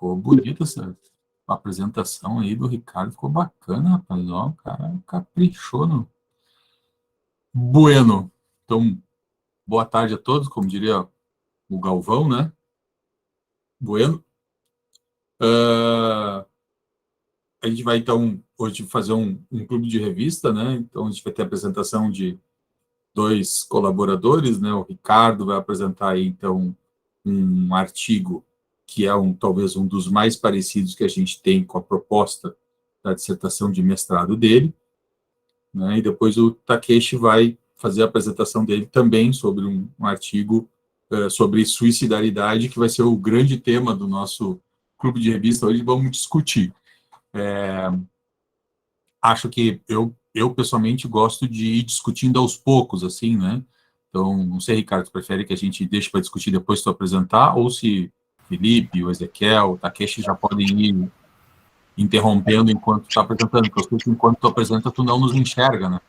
ficou bonita essa apresentação aí do Ricardo, ficou bacana, rapaz. Ó, o cara caprichou no. Bueno. Então, boa tarde a todos, como diria o Galvão, né? Bueno. A gente vai, então, hoje fazer um clube de revista, né? Então, a gente vai ter a apresentação de dois colaboradores, né? O Ricardo vai apresentar aí, então, um artigo que é talvez um dos mais parecidos que a gente tem com a proposta da dissertação de mestrado dele, né? E depois o Takeshi vai fazer a apresentação dele também sobre um artigo sobre suicidalidade, que vai ser o grande tema do nosso clube de revista. Hoje vamos discutir. Acho que eu pessoalmente gosto de ir discutindo aos poucos, assim, né? Então, não sei, Ricardo, tu prefere que a gente deixe para discutir depois que tu apresentar, ou se Felipe, o Ezequiel, o Takeshi já podem ir interrompendo enquanto tu está apresentando, porque eu sei que enquanto tu apresenta, tu não nos enxerga, né?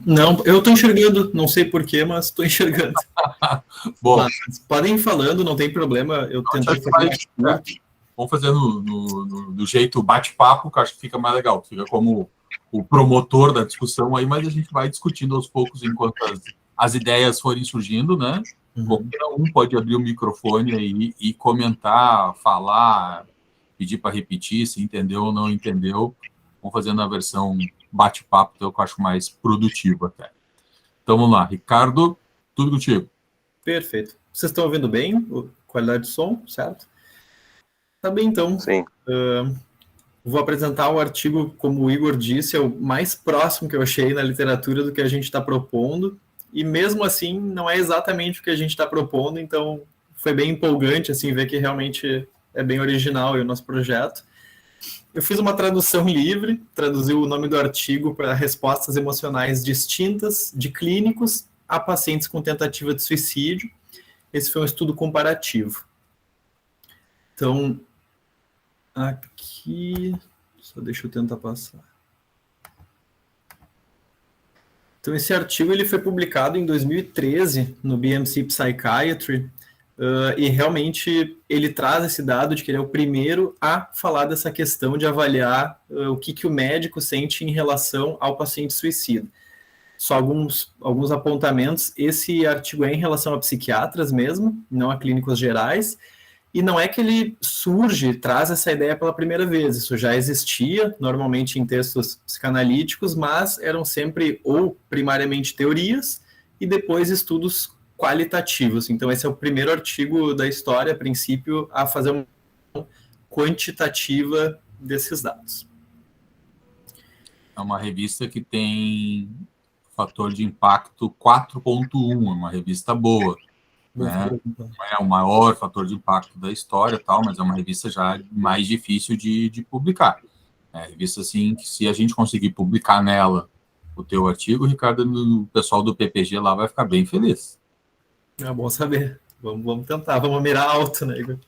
Não, eu estou enxergando, não sei porquê, mas estou enxergando. Bom, mas podem ir falando, não tem problema, eu tentei fazer vamos fazer do jeito bate-papo, que eu acho que fica mais legal, fica como o promotor da discussão aí, mas a gente vai discutindo aos poucos enquanto as ideias forem surgindo, né? Qualquer um pode abrir o microfone aí e comentar, falar, pedir para repetir, se entendeu ou não entendeu. Vamos fazendo a versão bate-papo, que eu acho mais produtivo até. Então vamos lá, Ricardo, tudo contigo. Perfeito. Vocês estão ouvindo bem? Qualidade de som, certo? Tá bem, então. Sim. Vou apresentar o artigo, como o Igor disse, é o mais próximo que eu achei na literatura do que a gente está propondo, e mesmo assim não é exatamente o que a gente está propondo, então foi bem empolgante assim, ver que realmente é bem original o nosso projeto. Eu fiz uma tradução livre, traduzi o nome do artigo para respostas emocionais distintas de clínicos a pacientes com tentativa de suicídio. Esse foi um estudo comparativo. Então, aqui, só deixa eu tentar passar. Então, esse artigo ele foi publicado em 2013 no BMC Psychiatry, e realmente ele traz esse dado de que ele é o primeiro a falar dessa questão de avaliar o que o médico sente em relação ao paciente suicida. Só alguns apontamentos. Esse artigo é em relação a psiquiatras mesmo, não a clínicos gerais, e não é que ele traz essa ideia pela primeira vez, isso já existia, normalmente em textos psicanalíticos, mas eram sempre ou primariamente teorias e depois estudos qualitativos. Então esse é o primeiro artigo da história, a princípio, a fazer uma quantitativa desses dados. É uma revista que tem fator de impacto 4.1, é uma revista boa. Né? Não é o maior fator de impacto da história, tal, mas é uma revista já mais difícil de publicar. É uma revista, assim, que se a gente conseguir publicar nela o teu artigo, Ricardo, o pessoal do PPG lá vai ficar bem feliz. É bom saber. Vamos tentar, vamos mirar alto, né, Igor?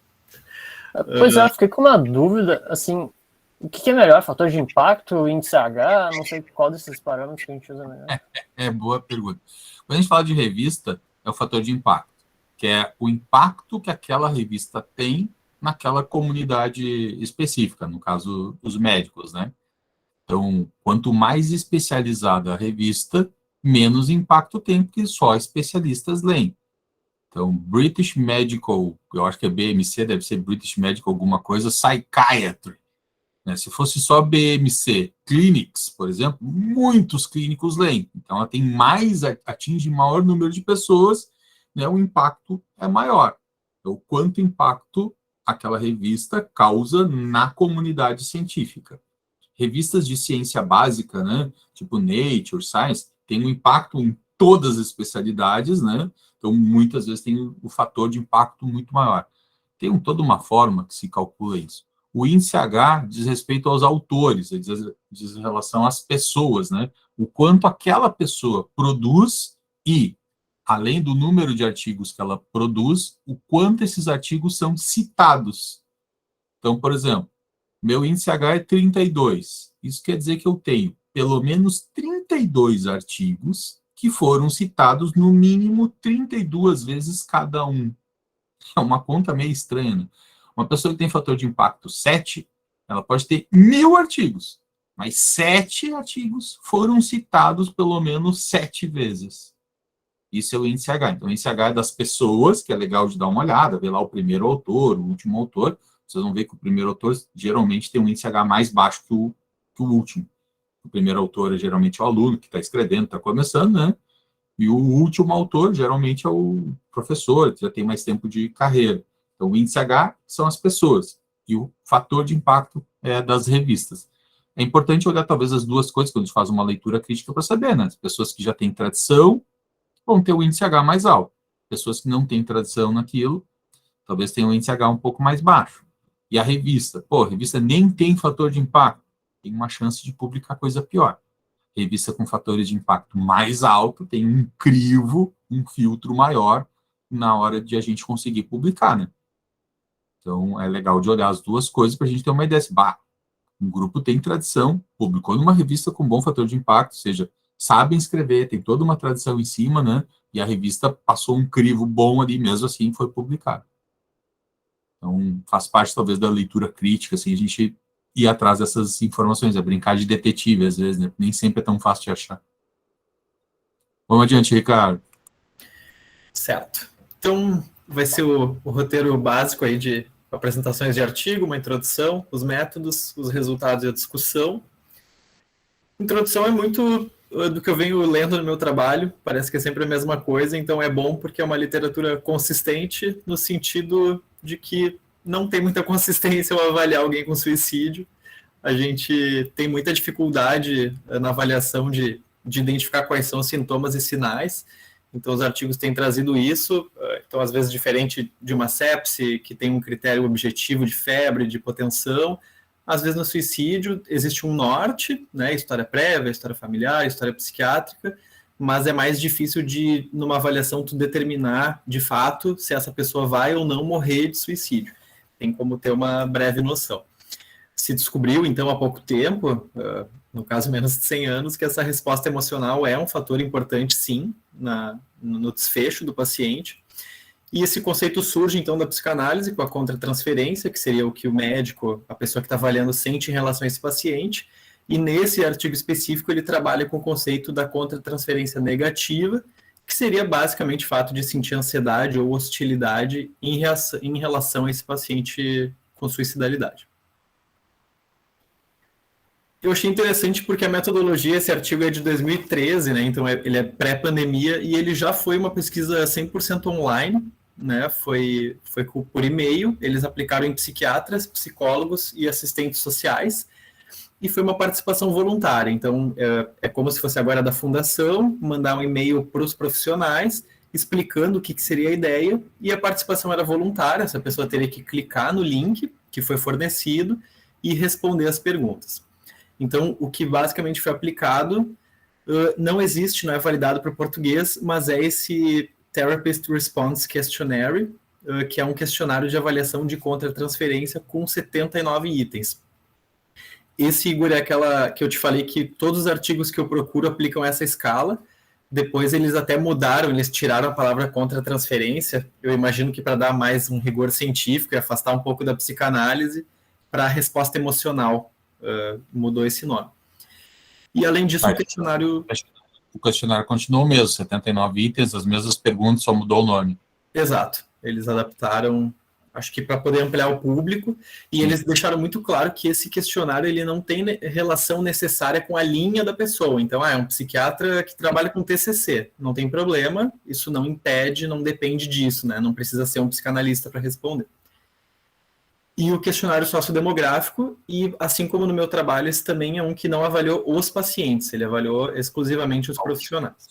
Pois é, fiquei com uma dúvida, assim, o que é melhor, fator de impacto, índice H, não sei qual desses parâmetros que a gente usa melhor. Boa pergunta. Quando a gente fala de revista, é o fator de impacto, que é o impacto que aquela revista tem naquela comunidade específica, no caso, os médicos, né? Então, quanto mais especializada a revista, menos impacto tem, porque só especialistas leem. Então, British Medical, eu acho que é BMC, deve ser British Medical alguma coisa, Psychiatry. Né? Se fosse só BMC Clinics, por exemplo, muitos clínicos leem. Então, ela tem atinge maior número de pessoas, né? O impacto é maior. Então, quanto impacto aquela revista causa na comunidade científica. Revistas de ciência básica, né? Tipo Nature, Science, tem um impacto em todas as especialidades, né? Então, muitas vezes tem o fator de impacto muito maior. Tem toda uma forma que se calcula isso. O índice H diz respeito aos autores, diz em relação às pessoas, né? O quanto aquela pessoa produz e, além do número de artigos que ela produz, o quanto esses artigos são citados. Então, por exemplo, meu índice H é 32. Isso quer dizer que eu tenho pelo menos 32 artigos que foram citados no mínimo 32 vezes cada um. É uma conta meio estranha, né? Uma pessoa que tem fator de impacto 7, ela pode ter 1000 artigos, mas 7 artigos foram citados pelo menos 7 vezes. Isso é o índice H. Então, o índice H é das pessoas, que é legal de dar uma olhada, ver lá o primeiro autor, o último autor. Vocês vão ver que o primeiro autor geralmente tem um índice H mais baixo que o último. O primeiro autor é geralmente o aluno que está escrevendo, está começando, né? E o último autor geralmente é o professor, que já tem mais tempo de carreira. Então, o índice H são as pessoas. E o fator de impacto é das revistas. É importante olhar talvez as duas coisas quando a gente faz uma leitura crítica para saber, né? As pessoas que já têm tradição vão ter o índice H mais alto. Pessoas que não têm tradição naquilo, talvez tenham o índice H um pouco mais baixo. E a revista? Pô, a revista nem tem fator de impacto. Tem uma chance de publicar coisa pior. Revista com fatores de impacto mais alto tem um crivo, um filtro maior na hora de a gente conseguir publicar, né? Então, é legal de olhar as duas coisas para a gente ter uma ideia. Um grupo tem tradição, publicou numa revista com bom fator de impacto, ou seja, sabem escrever, tem toda uma tradição em cima, né? E a revista passou um crivo bom ali, mesmo assim foi publicado. Então, faz parte, talvez, da leitura crítica, assim, a gente ir atrás dessas informações, é brincar de detetive, às vezes, né? Nem sempre é tão fácil de achar. Vamos adiante, Ricardo. Certo. Então, vai ser o roteiro básico aí de apresentações de artigo, uma introdução, os métodos, os resultados e a discussão. Introdução é muito do que eu venho lendo no meu trabalho, parece que é sempre a mesma coisa, então é bom porque é uma literatura consistente no sentido de que não tem muita consistência ao avaliar alguém com suicídio. A gente tem muita dificuldade na avaliação de identificar quais são os sintomas e sinais. Então, os artigos têm trazido isso. Então, às vezes, diferente de uma sepse, que tem um critério objetivo de febre, de hipotensão, às vezes no suicídio existe um norte, né? História prévia, história familiar, história psiquiátrica, mas é mais difícil de, numa avaliação, tu determinar, de fato, se essa pessoa vai ou não morrer de suicídio. Tem como ter uma breve noção. Se descobriu, então, há pouco tempo, no caso menos de 100 anos, que essa resposta emocional é um fator importante, sim, no desfecho do paciente. E esse conceito surge, então, da psicanálise com a contratransferência, que seria o que o médico, a pessoa que está avaliando, sente em relação a esse paciente. E nesse artigo específico, ele trabalha com o conceito da contratransferência negativa, que seria basicamente o fato de sentir ansiedade ou hostilidade em relação a esse paciente com suicidalidade. Eu achei interessante porque a metodologia, esse artigo é de 2013, né? Então ele é pré-pandemia e ele já foi uma pesquisa 100% online, né? Foi por e-mail, eles aplicaram em psiquiatras, psicólogos e assistentes sociais e foi uma participação voluntária. Então é como se fosse agora da fundação, mandar um e-mail para os profissionais explicando o que seria a ideia e a participação era voluntária, essa pessoa teria que clicar no link que foi fornecido e responder as perguntas. Então, o que basicamente foi aplicado não existe, não é validado para o português, mas é esse Therapist Response Questionnaire, que é um questionário de avaliação de contratransferência com 79 itens. Esse, Igor, é aquela que eu te falei que todos os artigos que eu procuro aplicam essa escala. Depois eles até mudaram, eles tiraram a palavra contratransferência, eu imagino que para dar mais um rigor científico e afastar um pouco da psicanálise, para a resposta emocional. Mudou esse nome. E além disso, o questionário continuou o mesmo, 79 itens, as mesmas perguntas, só mudou o nome. Exato. Eles adaptaram, acho que para poder ampliar o público, e eles deixaram muito claro que esse questionário ele não tem relação necessária com a linha da pessoa. Então, é um psiquiatra que trabalha com TCC, não tem problema, isso não impede, não depende disso, né? Não precisa ser um psicanalista para responder. E o questionário sociodemográfico, e assim como no meu trabalho, esse também é um que não avaliou os pacientes, ele avaliou exclusivamente os profissionais.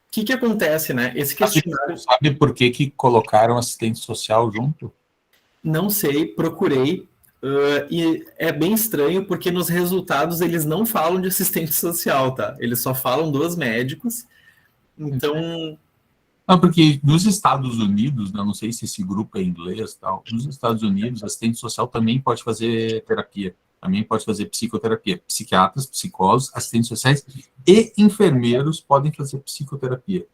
O que acontece, né? Esse questionário... Sabe por que colocaram assistente social junto? Não sei, procurei, e é bem estranho, porque nos resultados eles não falam de assistente social, tá? Eles só falam dos médicos, então... Não, porque nos Estados Unidos, né, não sei se esse grupo é inglês, tal, nos Estados Unidos, assistente social também pode fazer terapia, também pode fazer psicoterapia. Psiquiatras, psicólogos, assistentes sociais e enfermeiros podem fazer psicoterapia.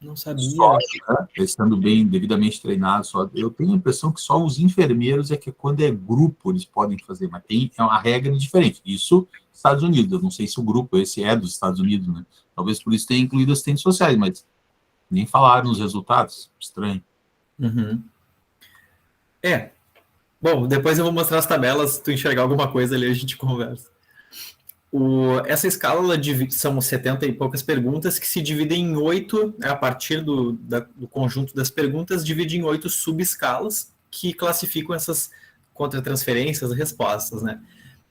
Não sabia. Só, né, estando bem, devidamente treinados, eu tenho a impressão que só os enfermeiros é que quando é grupo eles podem fazer, mas é uma regra diferente. Isso, Estados Unidos, eu não sei se o grupo esse é dos Estados Unidos, né? Talvez por isso tenha incluído assistentes sociais, mas nem falaram nos resultados, estranho. Uhum. Bom, depois eu vou mostrar as tabelas, se tu enxergar alguma coisa ali a gente conversa. Essa escala são 70 e poucas perguntas que se dividem em 8, a partir do conjunto das perguntas, divide em 8 subescalas que classificam essas contratransferências, respostas, né?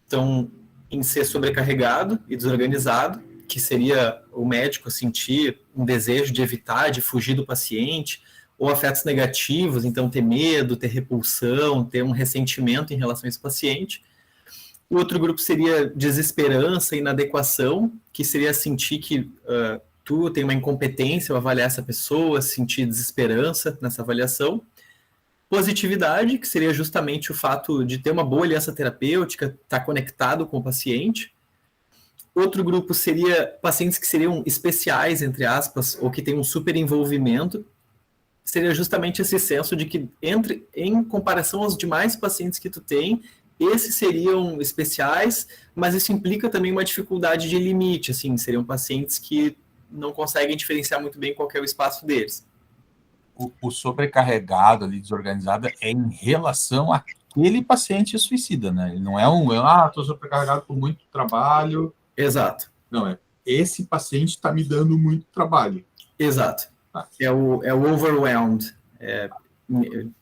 Então, em ser sobrecarregado e desorganizado, que seria o médico sentir um desejo de evitar, de fugir do paciente, ou afetos negativos, então ter medo, ter repulsão, ter um ressentimento em relação a esse paciente. O outro grupo seria desesperança, inadequação, que seria sentir que tu tem uma incompetência ao avaliar essa pessoa, sentir desesperança nessa avaliação. Positividade, que seria justamente o fato de ter uma boa aliança terapêutica, estar conectado com o paciente. Outro grupo seria pacientes que seriam especiais, entre aspas, ou que têm um super envolvimento. Seria justamente esse senso de que, em comparação aos demais pacientes que tu tem, esses seriam especiais, mas isso implica também uma dificuldade de limite, assim, seriam pacientes que não conseguem diferenciar muito bem qual é o espaço deles. O sobrecarregado ali, desorganizado, é em relação àquele paciente suicida, né? Ele não é estou sobrecarregado com muito trabalho. Exato. Não, esse paciente está me dando muito trabalho. Exato. Tá. É o overwhelmed.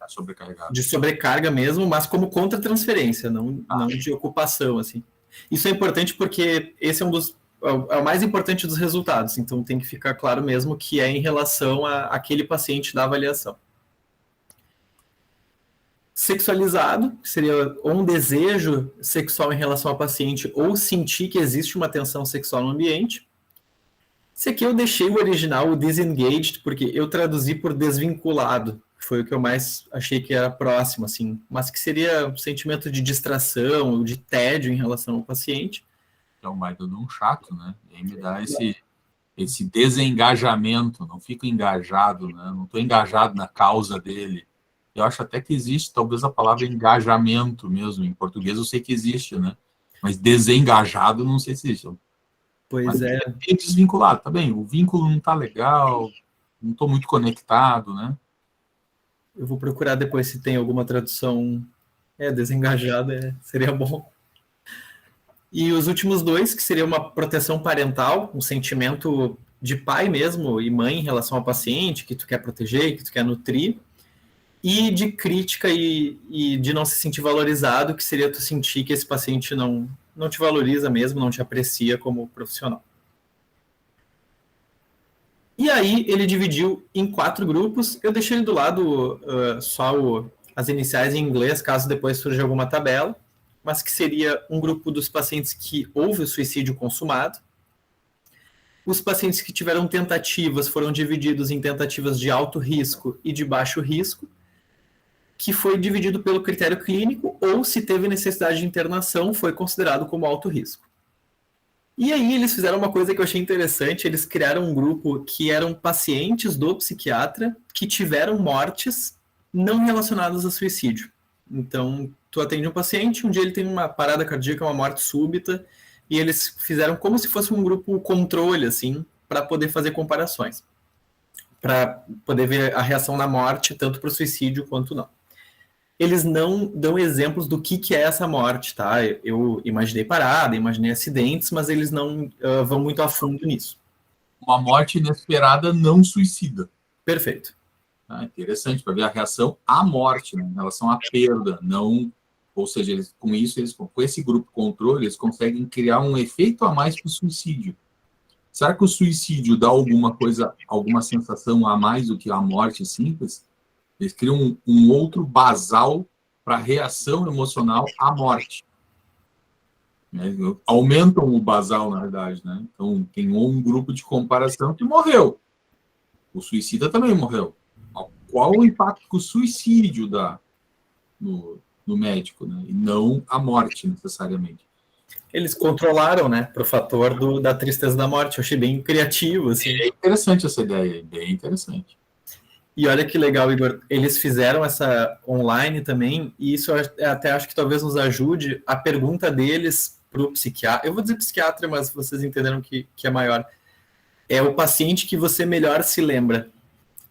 Sobrecarregado. De sobrecarga mesmo, mas como contra-transferência, não de ocupação, assim. Isso é importante porque esse é o mais importante dos resultados, então tem que ficar claro mesmo que é em relação àquele paciente da avaliação. Sexualizado, que seria ou um desejo sexual em relação ao paciente, ou sentir que existe uma tensão sexual no ambiente. Esse aqui eu deixei o original, o disengaged, porque eu traduzi por desvinculado, que foi o que eu mais achei que era próximo, assim, mas que seria um sentimento de distração, de tédio em relação ao paciente. É um baita de um chato, né? E aí me dá esse desengajamento, não fico engajado, né? Não estou engajado na causa dele. Eu acho até que existe, talvez, a palavra engajamento mesmo. Em português eu sei que existe, né? Mas desengajado não sei se existe. Pois mas é. É desvinculado, tá bem? O vínculo não tá legal, não estou muito conectado, né? Eu vou procurar depois se tem alguma tradução desengajada, seria bom. E os últimos dois, que seria uma proteção parental, um sentimento de pai mesmo e mãe em relação ao paciente, que tu quer proteger, que tu quer nutrir, e de crítica e de não se sentir valorizado, que seria tu sentir que esse paciente não te valoriza mesmo, não te aprecia como profissional. E aí ele dividiu em 4 grupos. Eu deixei do lado só as iniciais em inglês, caso depois surja alguma tabela, mas que seria um grupo dos pacientes que houve o suicídio consumado. Os pacientes que tiveram tentativas foram divididos em tentativas de alto risco e de baixo risco, que foi dividido pelo critério clínico, ou se teve necessidade de internação, foi considerado como alto risco. E aí eles fizeram uma coisa que eu achei interessante, eles criaram um grupo que eram pacientes do psiquiatra que tiveram mortes não relacionadas a suicídio. Então, tu atende um paciente, um dia ele tem uma parada cardíaca, uma morte súbita, e eles fizeram como se fosse um grupo controle, assim, para poder fazer comparações. Para poder ver a reação na morte, tanto para o suicídio quanto não. Eles não dão exemplos do que é essa morte, tá? Eu imaginei parada, imaginei acidentes, mas eles não vão muito a fundo nisso. Uma morte inesperada não suicida. Perfeito. Interessante, para ver a reação à morte, né, em relação à perda, não, ou seja, com esse grupo controle, eles conseguem criar um efeito a mais para o suicídio. Será que o suicídio dá alguma sensação a mais do que a morte simples? Eles criam um outro basal para a reação emocional à morte. Aumentam o basal, na verdade, né? Então, tem um grupo de comparação que morreu. O suicida também morreu. Qual o impacto que o suicídio dá no médico, né? E não a morte, necessariamente. Eles controlaram, né, pro fator da tristeza da morte. Eu achei bem criativo, assim. É interessante essa ideia, bem interessante. E olha que legal, Igor, eles fizeram essa online também, e isso eu até acho que talvez nos ajude. A pergunta deles para o psiquiatra, eu vou dizer psiquiatra, mas vocês entenderam que é maior, é o paciente que você melhor se lembra.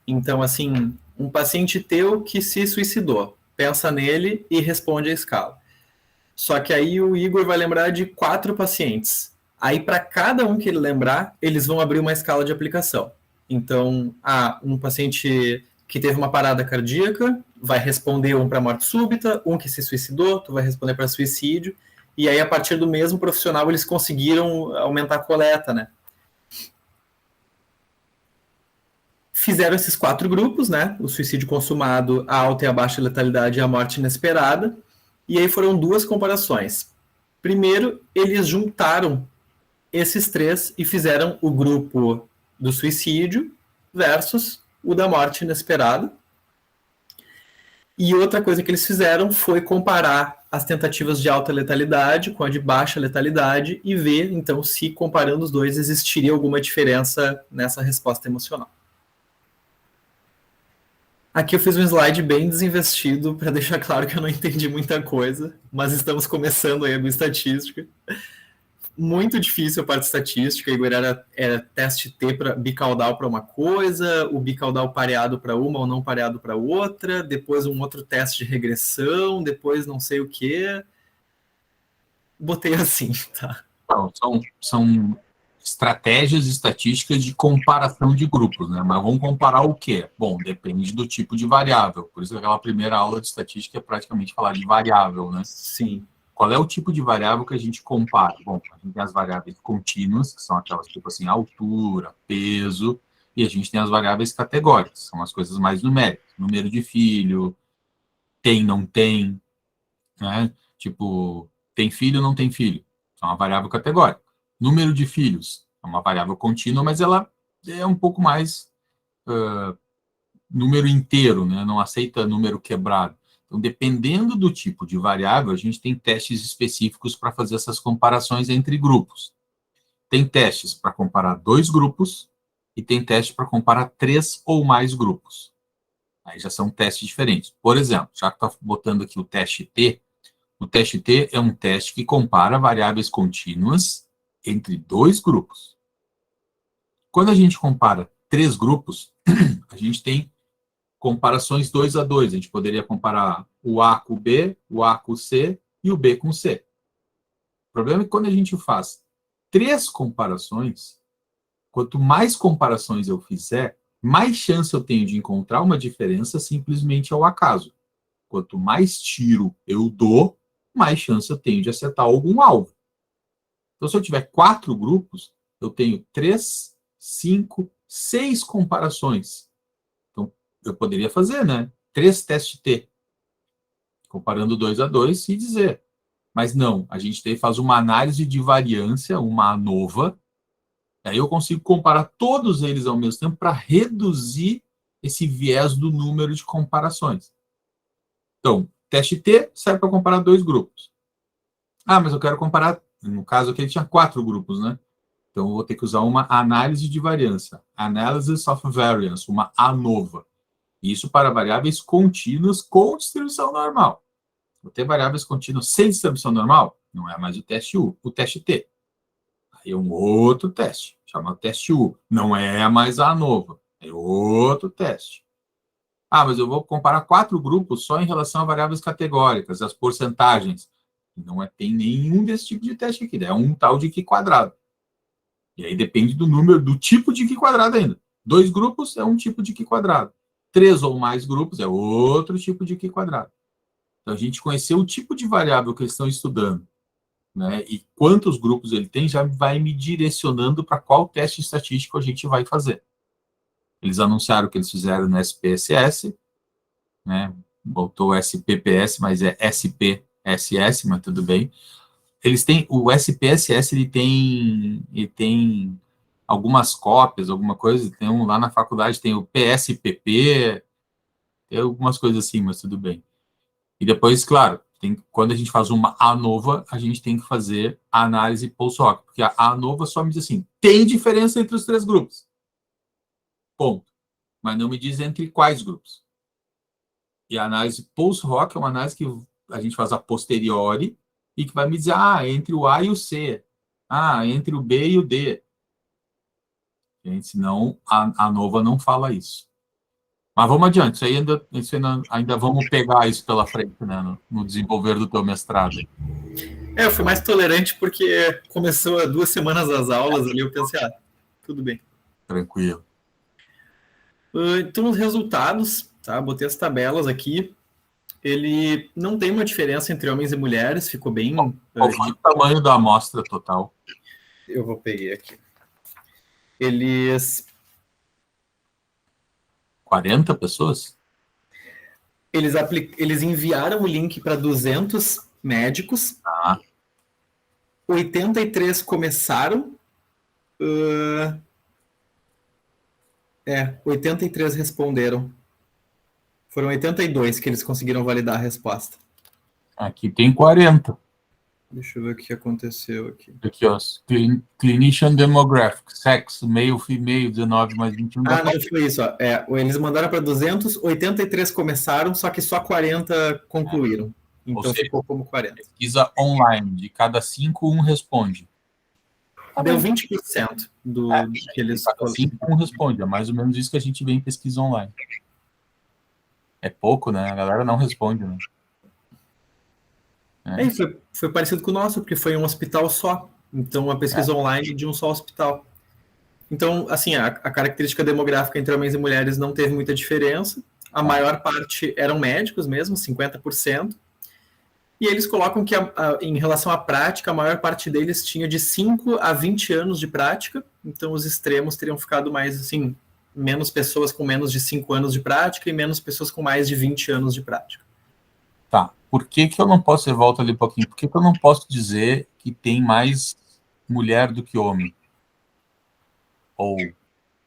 Então, assim, um paciente teu que se suicidou, pensa nele e responde a escala. Só que aí o Igor vai lembrar de 4 pacientes. Aí, para cada um que ele lembrar, eles vão abrir uma escala de aplicação. Então, um paciente que teve uma parada cardíaca vai responder um para morte súbita, um que se suicidou, tu vai responder para suicídio. E aí, a partir do mesmo profissional, eles conseguiram aumentar a coleta, né? Fizeram esses 4 grupos, né? O suicídio consumado, a alta e a baixa letalidade e a morte inesperada. E aí foram 2 comparações. Primeiro, eles juntaram esses 3 e fizeram o grupo do suicídio versus o da morte inesperada. E outra coisa que eles fizeram foi comparar as tentativas de alta letalidade com a de baixa letalidade e ver, então, se comparando os dois existiria alguma diferença nessa resposta emocional. Aqui eu fiz um slide bem desinvestido para deixar claro que eu não entendi muita coisa, mas estamos começando aí a bioestatística. Muito difícil a parte estatística, Igor, era teste T bicaudal para uma coisa, o bicaudal pareado para uma ou não pareado para outra, depois um outro teste de regressão, depois não sei o que. Botei assim, tá? Então, são estratégias estatísticas de comparação de grupos, né? Mas vamos comparar o quê? Bom, depende do tipo de variável. Por isso aquela primeira aula de estatística é praticamente falar de variável, né? Sim. Qual é o tipo de variável que a gente compara? Bom, a gente tem as variáveis contínuas, que são aquelas tipo assim, altura, peso, e a gente tem as variáveis categóricas, são as coisas mais numéricas. Número de filho, tem, não tem, né? Tipo, tem filho, não tem filho. É uma variável categórica. Número de filhos é uma variável contínua, mas ela é um pouco mais número inteiro, né? Não aceita número quebrado. Então, dependendo do tipo de variável, a gente tem testes específicos para fazer essas comparações entre grupos. Tem testes para comparar 2 grupos e tem teste para comparar 3 ou mais grupos. Aí já são testes diferentes. Por exemplo, já que está botando aqui o teste T é um teste que compara variáveis contínuas entre 2 grupos. Quando a gente compara 3 grupos, a gente tem comparações 2 a 2. A gente poderia comparar o A com o B, o A com o C e o B com o C. O problema é que quando a gente faz 3 comparações, quanto mais comparações eu fizer, mais chance eu tenho de encontrar uma diferença simplesmente ao acaso. Quanto mais tiro eu dou, mais chance eu tenho de acertar algum alvo. Então, se eu tiver 4 grupos, eu tenho 3, 5, 6 comparações. Então, eu poderia fazer, né? 3 testes T, comparando 2 a 2 e dizer. Mas não, a gente faz uma análise de variância, uma ANOVA, aí eu consigo comparar todos eles ao mesmo tempo para reduzir esse viés do número de comparações. Então, teste T serve para comparar 2 grupos. Ah, mas eu quero comparar, no caso aqui ele tinha 4 grupos, né? Então, eu vou ter que usar uma análise de variância, Analysis of Variance, uma ANOVA. Isso para variáveis contínuas com distribuição normal. Vou ter variáveis contínuas sem distribuição normal? Não é mais o teste U, o teste T. Aí é um outro teste, chamado teste U. Não é mais a ANOVA, é outro teste. Ah, mas eu vou comparar 4 grupos só em relação a variáveis categóricas, as porcentagens. Não tem nenhum desse tipo de teste aqui, é um tal de Q quadrado. E aí depende do número, do tipo de Q quadrado ainda. 2 grupos é um tipo de Q quadrado. 3 ou mais grupos é outro tipo de Q quadrado. Então, a gente conhecer o tipo de variável que eles estão estudando, né, e quantos grupos ele tem, já vai me direcionando para qual teste estatístico a gente vai fazer. Eles anunciaram que eles fizeram no SPSS, né, botou SPPS, mas é SPSS, mas tudo bem. Eles têm, o SPSS, ele tem algumas cópias, alguma coisa, tem lá na faculdade, tem o PSPP, tem algumas coisas assim, mas tudo bem. E depois, claro, Quando a gente faz uma ANOVA, a gente tem que fazer a análise post-hoc, porque a ANOVA só me diz assim, tem diferença entre os 3 grupos. Ponto. Mas não me diz entre quais grupos. E a análise post-hoc é uma análise que a gente faz a posteriori e que vai me dizer, entre o A e o C. Entre o B e o D. Gente, senão a ANOVA não fala isso. Mas vamos adiante, ainda vamos pegar isso pela frente, né, no desenvolver do teu mestrado. Eu fui mais tolerante porque começou há 2 semanas as aulas ali, eu pensei, tudo bem. Tranquilo. Então, os resultados, tá? Botei as tabelas aqui. Ele não tem uma diferença entre homens e mulheres, ficou bem... Qual foi o tamanho da amostra total? Eu vou pegar aqui. Eles 40 pessoas? Eles enviaram o link para 200 médicos. 83 começaram. 83 responderam. Foram 82 que eles conseguiram validar a resposta. Aqui tem 40. Deixa eu ver o que aconteceu aqui. Aqui, ó. Clinician Demographic. Sexo, male, female, 19 mais 21. Não foi isso. Eles mandaram para 200, 83 começaram, só que só 40 concluíram. Então ficou como 40. Pesquisa online. De cada 5, 1 responde. Deu 20% do que eles... Cada 5, 1 responde. É mais ou menos isso que a gente vê em pesquisa online. É pouco, né? A galera não responde, né? Foi parecido com o nosso, porque foi um hospital só. Então, a pesquisa online de um só hospital. Então, assim, a característica demográfica entre homens e mulheres não teve muita diferença. A maior parte eram médicos mesmo, 50%. E eles colocam que, em relação à prática, a maior parte deles tinha de 5 a 20 anos de prática. Então, os extremos teriam ficado mais, assim, menos pessoas com menos de 5 anos de prática e menos pessoas com mais de 20 anos de prática. Tá. Por que eu não posso, você volta ali um pouquinho, por que eu não posso dizer que tem mais mulher do que homem? Ou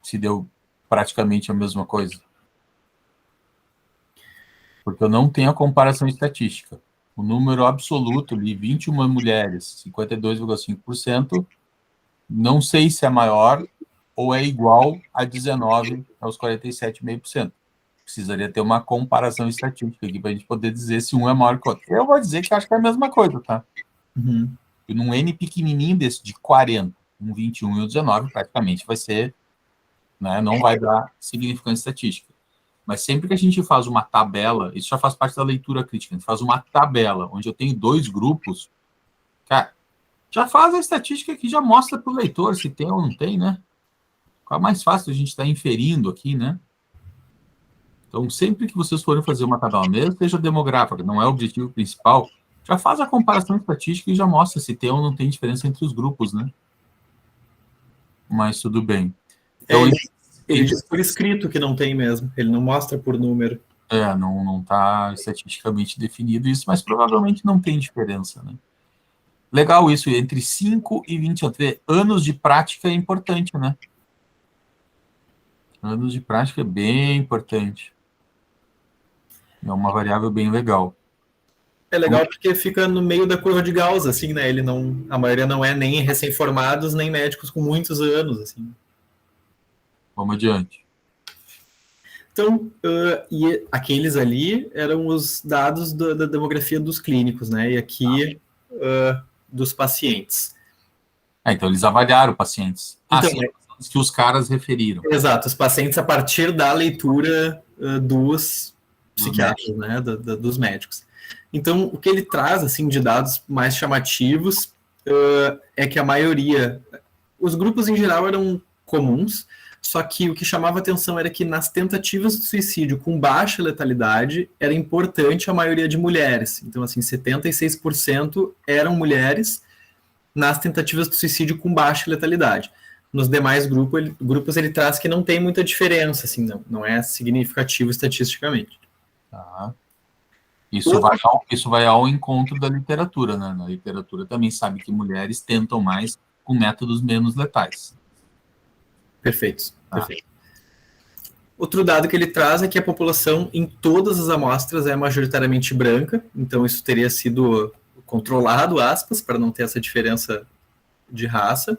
se deu praticamente a mesma coisa? Porque eu não tenho a comparação estatística. O número absoluto ali, 21 mulheres, 52,5%, não sei se é maior ou é igual a 19 aos 47,5%. Precisaria ter uma comparação estatística aqui para a gente poder dizer se um é maior que o outro. Eu vou dizer que acho que é a mesma coisa, tá? E num N pequenininho desse, de 40, um 21 e um 19, praticamente vai ser, né, não vai dar significância estatística. Mas sempre que a gente faz uma tabela, isso já faz parte da leitura crítica, a gente faz uma tabela onde eu tenho 2 grupos, cara, já faz a estatística que já mostra para o leitor se tem ou não tem, né? Qual é mais fácil a gente estar inferindo aqui, né? Então, sempre que vocês forem fazer uma tabela, mesmo seja demográfica, não é o objetivo principal, já faz a comparação estatística e já mostra se tem ou não tem diferença entre os grupos, né? Mas tudo bem. Então, ele diz por escrito que não tem mesmo, ele não mostra por número. Não está estatisticamente definido isso, mas provavelmente não tem diferença, né? Legal isso, entre 5 e 20 anos de prática é importante, né? Anos de prática é bem importante. É uma variável bem legal. É legal porque fica no meio da curva de Gauss, assim, né? A maioria não é nem recém-formados, nem médicos com muitos anos, assim. Vamos adiante. Então, e aqueles ali eram os dados da demografia dos clínicos, né? E aqui dos pacientes. Então eles avaliaram pacientes. Então, sim, que os caras referiram. Exato, os pacientes a partir da leitura dos psiquiatras, né? Dos médicos. Então, o que ele traz, assim, de dados mais chamativos é que a maioria... Os grupos, em geral, eram comuns, só que o que chamava atenção era que nas tentativas de suicídio com baixa letalidade, era importante a maioria de mulheres. Então, assim, 76% eram mulheres nas tentativas de suicídio com baixa letalidade. Nos demais grupos, ele traz que não tem muita diferença, assim, não é significativo estatisticamente. Tá. Isso vai ao encontro da literatura, né? Na literatura também sabe que mulheres tentam mais com métodos menos letais. Perfeito. Outro dado que ele traz é que a população em todas as amostras é majoritariamente branca, então isso teria sido controlado, aspas, para não ter essa diferença de raça.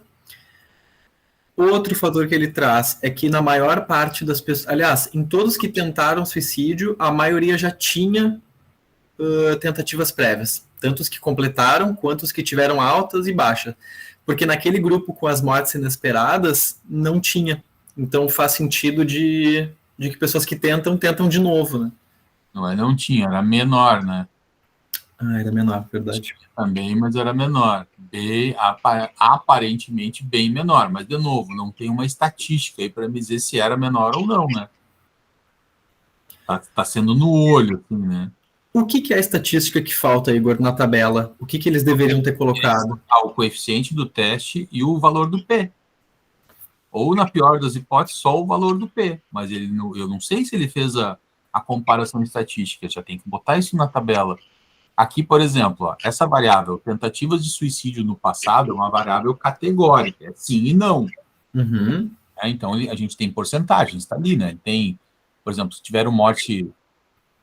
Outro fator que ele traz é que na maior parte das pessoas, aliás, em todos que tentaram suicídio, a maioria já tinha tentativas prévias, tanto os que completaram quanto os que tiveram altas e baixas, porque naquele grupo com as mortes inesperadas não tinha, então faz sentido de que pessoas que tentam de novo, né? Não tinha, era menor, né? Era menor, verdade. Também, mas era menor. Aparentemente bem menor. Mas, de novo, não tem uma estatística aí para me dizer se era menor ou não, né? Tá sendo no olho, assim, né? O que é a estatística que falta, Igor, na tabela? O que eles deveriam ter colocado? O coeficiente do teste e o valor do P. Ou, na pior das hipóteses, só o valor do P. Mas eu não sei se ele fez a comparação estatística. Já tem que botar isso na tabela. Aqui, por exemplo, ó, essa variável, tentativas de suicídio no passado, é uma variável categórica, é sim e não. Uhum. Então, a gente tem porcentagens, está ali, né? Tem, por exemplo, se tiver uma morte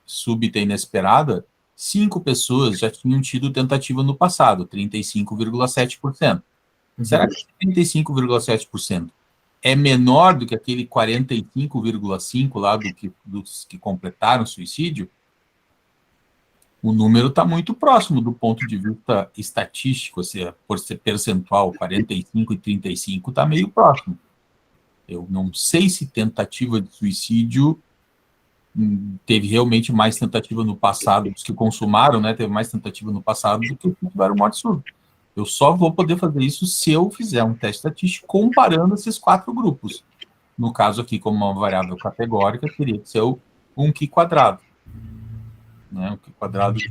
súbita e inesperada, 5 pessoas já tinham tido tentativa no passado, 35,7%. Uhum. Será que 35,7% é menor do que aquele 45,5% lá dos que completaram o suicídio? O número está muito próximo do ponto de vista estatístico, por ser percentual, 45 e 35 está meio próximo. Eu não sei se tentativa de suicídio teve realmente mais tentativa no passado, os que consumaram, né, teve mais tentativa no passado do que os que tiveram morte súbita. Eu só vou poder fazer isso se eu fizer um teste estatístico comparando esses 4 grupos. No caso aqui, como uma variável categórica, teria que ser o 1Q quadrado. Né, um Q quadrado de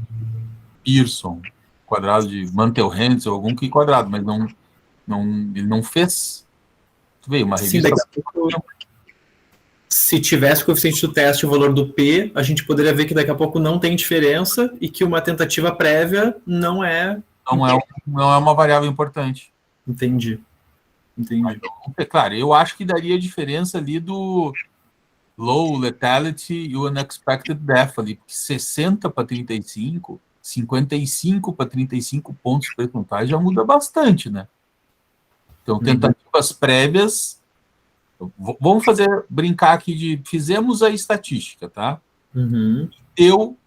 Pearson, quadrado de Mantel-Hansel, algum Q quadrado, mas ele não fez. Tu vê, uma Sim, revista... daqui a pouco, se tivesse o coeficiente do teste e o valor do P, a gente poderia ver que daqui a pouco não tem diferença e que uma tentativa prévia não é... Não é uma variável importante. Entendi. Mas, é claro, eu acho que daria diferença ali do low lethality e o unexpected death ali, porque 60 para 35, 55 para 35 pontos percentuais já muda bastante, né? Então, tentativas prévias, vamos brincar aqui fizemos a estatística, tá? Uhum. Deu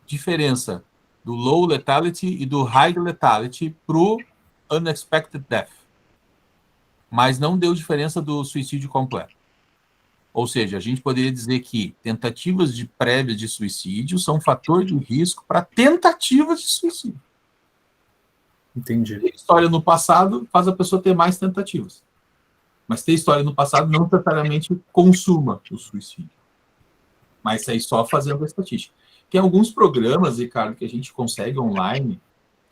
diferença do low lethality e do high lethality para o unexpected death, mas não deu diferença do suicídio completo. Ou seja, a gente poderia dizer que tentativas de prévias de suicídio são fator de risco para tentativas de suicídio. Entendi. Ter história no passado faz a pessoa ter mais tentativas. Mas ter história no passado não necessariamente consuma o suicídio. Mas aí só fazendo a estatística. Tem alguns programas, Ricardo, que a gente consegue online,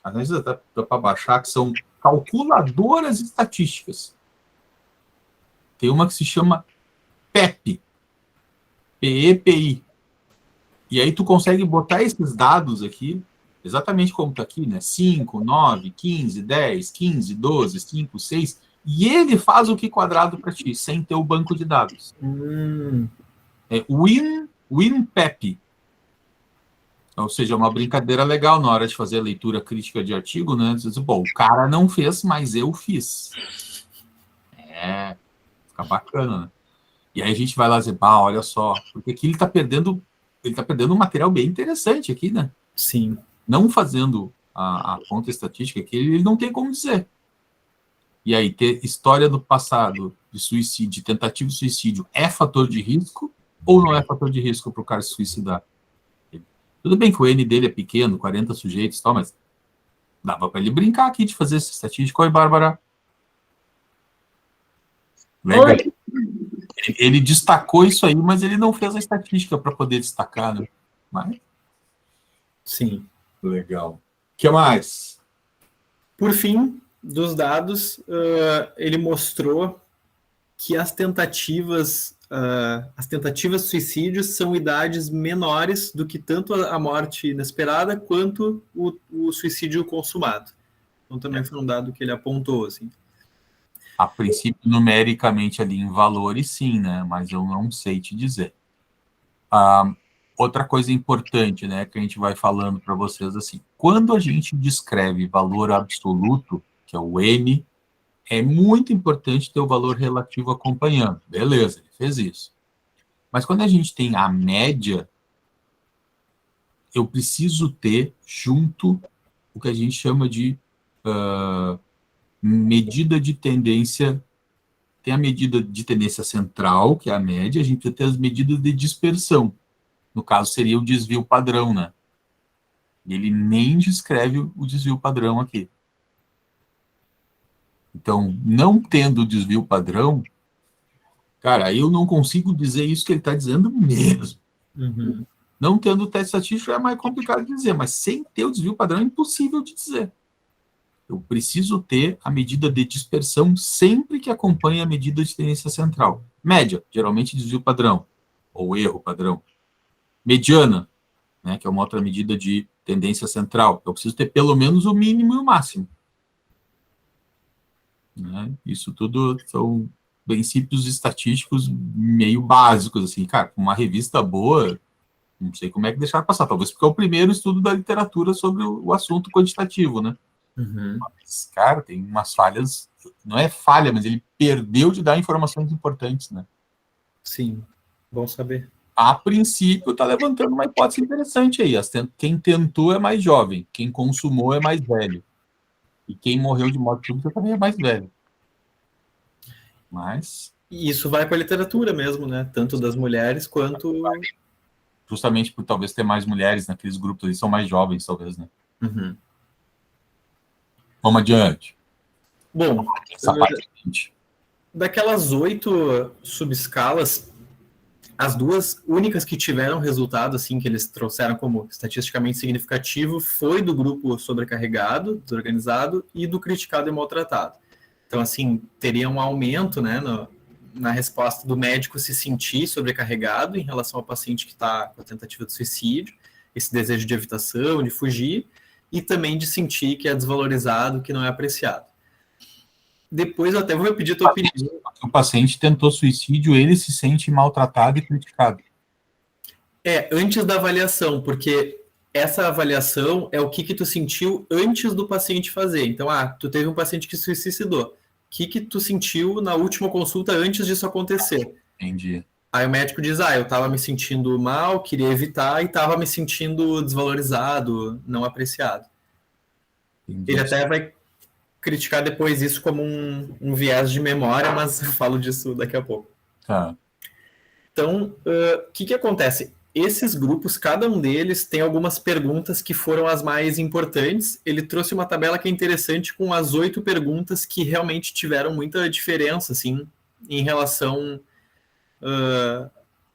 às vezes até dá para baixar, que são calculadoras estatísticas. Tem uma que se chama PEPI, PEPI. E aí tu consegue botar esses dados aqui, exatamente como está aqui, né? 5, 9, 15, 10, 15, 12, 5, 6, e ele faz o Q quadrado para ti, sem ter o banco de dados. É WinPEP. Ou seja, uma brincadeira legal na hora de fazer a leitura crítica de artigo, né? Diz, bom, o cara não fez, mas eu fiz. Fica bacana, né? E aí a gente vai lá dizer, olha só, porque aqui ele está perdendo um material bem interessante aqui, né? Sim. Não fazendo a conta estatística aqui, ele não tem como dizer. E aí, ter história do passado de suicídio, de tentativa de suicídio, é fator de risco ou não é fator de risco para o cara se suicidar? Tudo bem que o N dele é pequeno, 40 sujeitos e tal, mas dava para ele brincar aqui de fazer essa estatística. Oi, Bárbara. Legal. Oi. Ele destacou isso aí, mas ele não fez a estatística para poder destacar, né? Mas... Sim. Legal. O que mais? Por fim, dos dados, ele mostrou que as tentativas de suicídio são idades menores do que tanto a morte inesperada quanto o suicídio consumado. Então também foi um dado que ele apontou, assim. A princípio, numericamente ali em valores, sim, né? Mas eu não sei te dizer. Outra coisa importante, né, que a gente vai falando para vocês assim, quando a gente descreve valor absoluto, que é o N, é muito importante ter o valor relativo acompanhando. Beleza, ele fez isso. Mas quando a gente tem a média, eu preciso ter junto o que a gente chama de medida de tendência. Tem a medida de tendência central, que é a média, a gente precisa ter as medidas de dispersão. No caso, seria o desvio padrão, né? E ele nem descreve o desvio padrão aqui. Então, não tendo o desvio padrão, cara, aí eu não consigo dizer isso que ele está dizendo mesmo. Uhum. Não tendo o teste estatístico é mais complicado de dizer, mas sem ter o desvio padrão é impossível de dizer. Eu preciso ter a medida de dispersão sempre que acompanhe a medida de tendência central. Média, geralmente desvio padrão, ou erro padrão. Mediana, né, que é uma outra medida de tendência central. Eu preciso ter pelo menos o mínimo e o máximo. Né? Isso tudo são princípios estatísticos meio básicos, assim. Cara, uma revista boa, não sei como é que deixar passar. Talvez porque é o primeiro estudo da literatura sobre o assunto quantitativo, né? Uhum. Mas, cara, tem umas falhas, não é falha, mas ele perdeu de dar informações importantes, né? Sim, bom saber. A princípio, está levantando uma hipótese interessante aí. Quem tentou é mais jovem, quem consumou é mais velho. E quem morreu de morte súbita também é mais velho. Mas, E isso vai para a literatura mesmo, né? Tanto das mulheres quanto. justamente por talvez ter mais mulheres naqueles grupos ali, são mais jovens, talvez, né? Uhum. Vamos adiante. Bom, Essa parte seguinte. daquelas 8 subescalas, as duas únicas que tiveram resultado, assim, que eles trouxeram como estatisticamente significativo, foi do grupo sobrecarregado, desorganizado, e do criticado e maltratado. Então, assim, teria um aumento, né, na resposta do médico se sentir sobrecarregado em relação ao paciente que está com a tentativa de suicídio, esse desejo de evitação, de fugir, e também de sentir que é desvalorizado, que não é apreciado. Depois eu até vou pedir a tua opinião. O paciente tentou suicídio, ele se sente maltratado e criticado. Antes da avaliação, porque essa avaliação é o que tu sentiu antes do paciente fazer. Então, tu teve um paciente que se suicidou. O que tu sentiu na última consulta antes disso acontecer? Entendi. Aí o médico diz, eu estava me sentindo mal, queria evitar e estava me sentindo desvalorizado, não apreciado. Entendi. Ele até vai criticar depois isso como um viés de memória, mas eu falo disso daqui a pouco. Tá. Então, o que acontece? Esses grupos, cada um deles tem algumas perguntas que foram as mais importantes. Ele trouxe uma tabela que é interessante com as 8 perguntas que realmente tiveram muita diferença, assim, em relação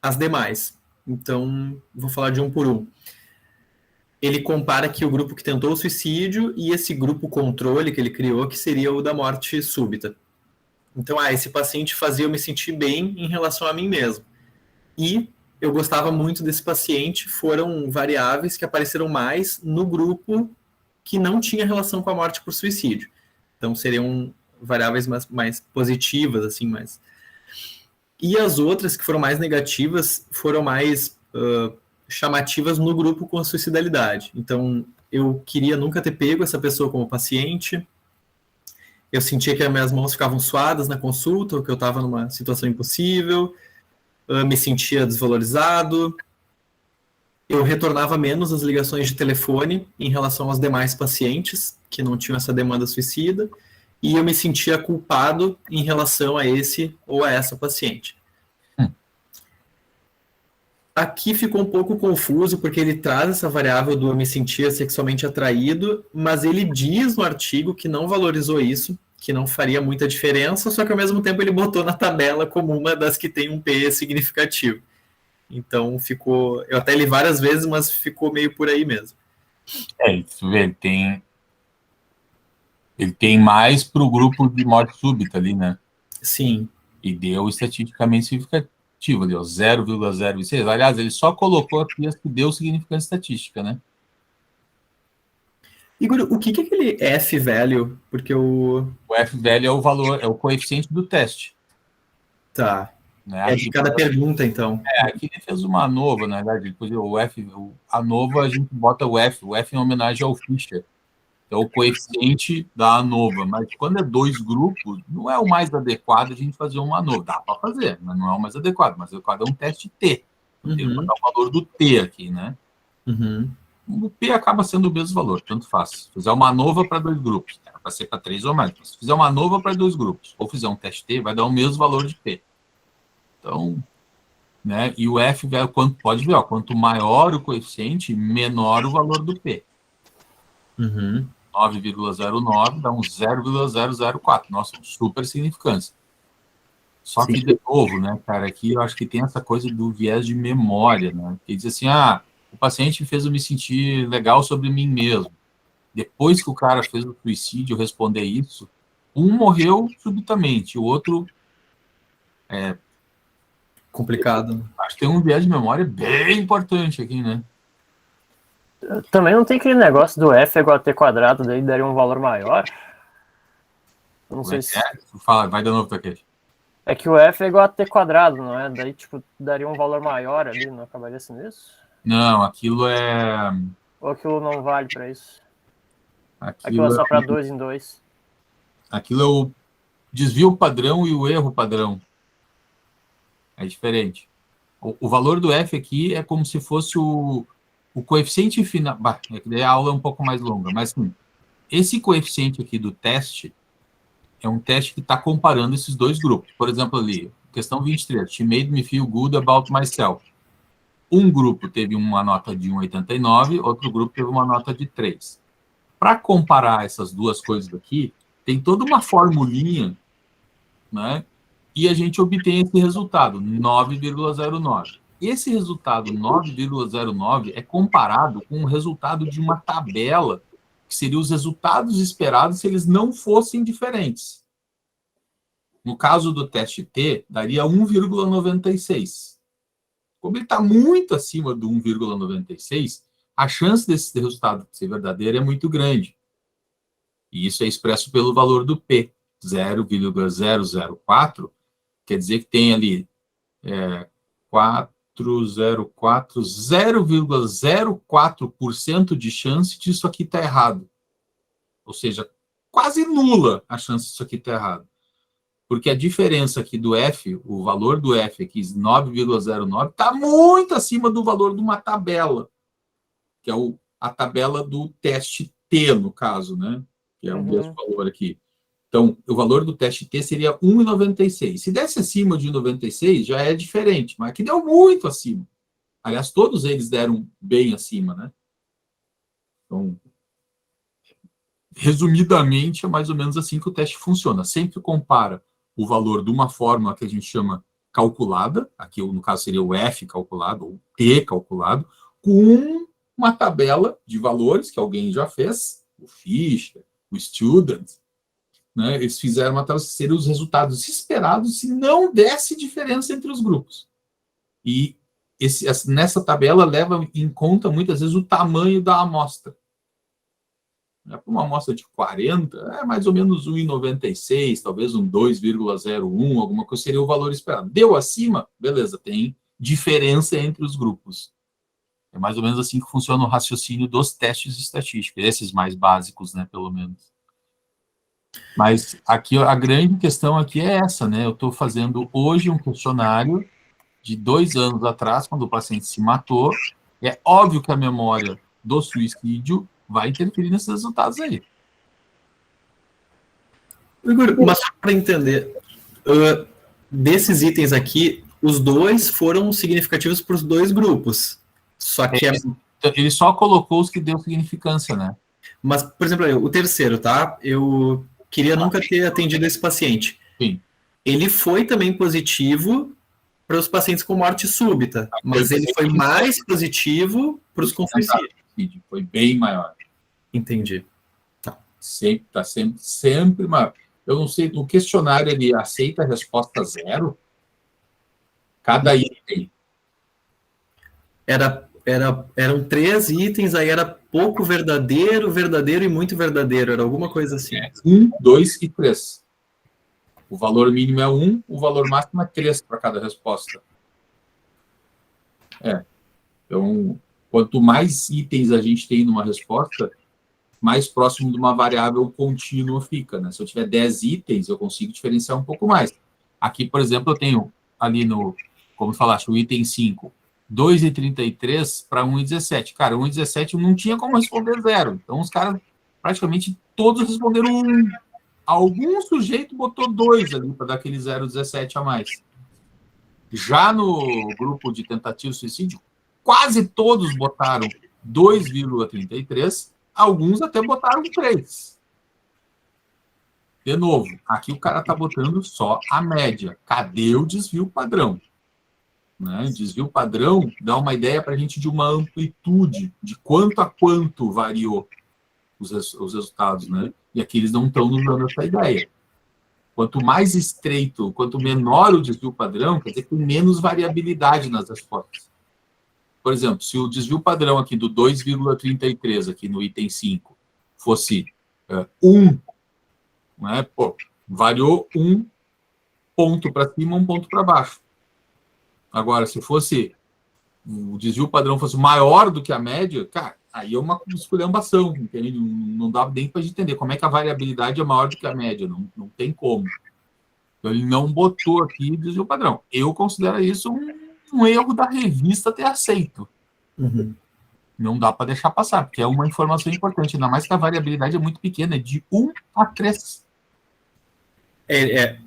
às demais. Então, vou falar de um por um. Ele compara aqui o grupo que tentou o suicídio e esse grupo controle que ele criou, que seria o da morte súbita. Então, esse paciente fazia eu me sentir bem em relação a mim mesmo. E eu gostava muito desse paciente, foram variáveis que apareceram mais no grupo que não tinha relação com a morte por suicídio. Então, seriam variáveis mais positivas, assim, mais... E as outras, que foram mais negativas, foram mais chamativas no grupo com a suicidalidade. Então, eu queria nunca ter pego essa pessoa como paciente, eu sentia que as minhas mãos ficavam suadas na consulta, ou que eu estava numa situação impossível, me sentia desvalorizado, eu retornava menos as ligações de telefone em relação aos demais pacientes que não tinham essa demanda suicida, e eu me sentia culpado em relação a esse ou a essa paciente. Aqui ficou um pouco confuso, porque ele traz essa variável do eu me sentia sexualmente atraído, mas ele diz no artigo que não valorizou isso, que não faria muita diferença, só que ao mesmo tempo ele botou na tabela como uma das que tem um P significativo. Então ficou... Eu até li várias vezes, mas ficou meio por aí mesmo. Isso, ele tem mais para o grupo de morte súbita ali, né? Sim. E deu estatisticamente significativo, deu 0,06. Aliás, ele só colocou aqui as que deu significância estatística, né? Igor, o que é aquele F-value? Porque o... O F-value é o valor, é o coeficiente do teste. Tá. Né? É de cada pergunta, então. Aqui ele fez uma ANOVA, na verdade, depois o F, a ANOVA a gente bota o F em homenagem ao Fischer, que é o coeficiente da ANOVA, mas quando é 2 grupos, não é o mais adequado a gente fazer uma ANOVA. Dá para fazer, mas não é o mais adequado. O mais adequado é um teste T. Eu tenho que botar o valor do T aqui, né? O P acaba sendo o mesmo valor, tanto faz. Se fizer uma ANOVA para 2 grupos, era para ser para 3 ou mais. Se fizer uma ANOVA para 2 grupos, ou fizer um teste T, vai dar o mesmo valor de P. Então, né? E o F, pode ver, ó, quanto maior o coeficiente, menor o valor do P. 9,09 dá um 0,004. Nossa, super significância. Só que, de novo, né, cara, aqui eu acho que tem essa coisa do viés de memória, né? Que diz assim, o paciente fez eu me sentir legal sobre mim mesmo. Depois que o cara fez o suicídio responder isso, um morreu subitamente, o outro... Complicado. Acho que tem um viés de memória bem importante aqui, né? Também não tem aquele negócio do F igual a T quadrado, daí daria um valor maior? Não sei se... Fala, vai de novo, Takeshi. É que o F é igual a T quadrado, não é? Daí, tipo, daria um valor maior ali, não acabaria sendo isso? Não, aquilo é... Ou aquilo não vale pra isso? Aquilo é só pra 2 em 2? Aquilo é o desvio padrão e o erro padrão. É diferente. O valor do F aqui é como se fosse o coeficiente final... é que daí a aula é um pouco mais longa, mas sim, esse coeficiente aqui do teste é um teste que está comparando esses dois grupos. Por exemplo, ali, questão 23, She made me feel good about myself. Um grupo teve uma nota de 1,89, outro grupo teve uma nota de 3. Para comparar essas duas coisas aqui, tem toda uma formulinha, né? E a gente obtém esse resultado, 9,09. Esse resultado 9,09 é comparado com o resultado de uma tabela, que seriam os resultados esperados se eles não fossem diferentes. No caso do teste T, daria 1,96. Como ele está muito acima do 1,96, a chance desse resultado ser verdadeiro é muito grande. E isso é expresso pelo valor do P, 0,004, quer dizer que tem ali 0,04% de chance disso aqui estar errado. Ou seja, quase nula a chance disso aqui estar errado. Porque a diferença aqui do F, o valor do F aqui, 9,09, está muito acima do valor de uma tabela, que é a tabela do teste T, no caso, né? Que é o mesmo valor aqui. Então, o valor do teste T seria 1,96. Se desse acima de 1,96, já é diferente, mas aqui deu muito acima. Aliás, todos eles deram bem acima, né? Então, resumidamente, é mais ou menos assim que o teste funciona. Sempre compara o valor de uma fórmula que a gente chama calculada, aqui no caso seria o F calculado, ou T calculado, com uma tabela de valores que alguém já fez, o Fischer, o Student, né? Eles fizeram uma tabela que seriam os resultados esperados se não desse diferença entre os grupos. E nessa tabela leva em conta, muitas vezes, o tamanho da amostra. Para uma amostra de 40, é mais ou menos 1,96, talvez um 2,01, alguma coisa seria o valor esperado. Deu acima, beleza, tem diferença entre os grupos. É mais ou menos assim que funciona o raciocínio dos testes estatísticos, esses mais básicos, né, pelo menos. Mas aqui a grande questão aqui é essa, né? Eu estou fazendo hoje um questionário de 2 anos atrás, quando o paciente se matou. É óbvio que a memória do suicídio vai interferir nesses resultados aí. Igor, mas para entender, desses itens aqui, os dois foram significativos para os dois grupos. Só que ele só colocou os que deu significância, né? Mas, por exemplo, o terceiro, tá? Eu queria nunca ter atendido esse paciente. Sim. Ele foi também positivo para os pacientes com morte súbita, mas ele foi mais positivo para os com suicídio. Foi bem maior. Entendi. Tá. Sempre maior. Eu não sei, no questionário ele aceita a resposta 0? Cada item. Eram 3 itens, aí era pouco verdadeiro, verdadeiro e muito verdadeiro. Era alguma coisa assim. 1, 2 e 3. O valor mínimo é 1, o valor máximo é 3 para cada resposta. Então, quanto mais itens a gente tem numa resposta, mais próximo de uma variável contínua fica, né? Se eu tiver 10 itens, eu consigo diferenciar um pouco mais. Aqui, por exemplo, eu tenho ali no, como falaste, o item 5, 2,33 para 1,17. Cara, 1,17 não tinha como responder 0. Então, os caras praticamente todos responderam 1. Algum sujeito botou 2 ali para dar aquele 0,17 a mais. Já no grupo de tentativa de suicídio, quase todos botaram 2,33, alguns até botaram 3. De novo, aqui o cara está botando só a média. Cadê o desvio padrão? Né? Desvio padrão dá uma ideia para a gente de uma amplitude, de quanto a quanto variou os resultados. Né? E aqui eles não estão nos dando essa ideia. Quanto mais estreito, quanto menor o desvio padrão, quer dizer que tem menos variabilidade nas respostas. Por exemplo, se o desvio padrão aqui do 2,33, aqui no item 5, fosse 1, né? Pô, variou 1 ponto para cima, 1 ponto para baixo. Agora, se fosse o desvio padrão fosse maior do que a média, cara, aí é uma esculhambação, entende? Não dá nem para a gente entender como é que a variabilidade é maior do que a média, não tem como. Então, ele não botou aqui desvio padrão. Eu considero isso um erro da revista ter aceito. Uhum. Não dá para deixar passar, porque é uma informação importante, ainda mais que a variabilidade é muito pequena, é de 1 a 3.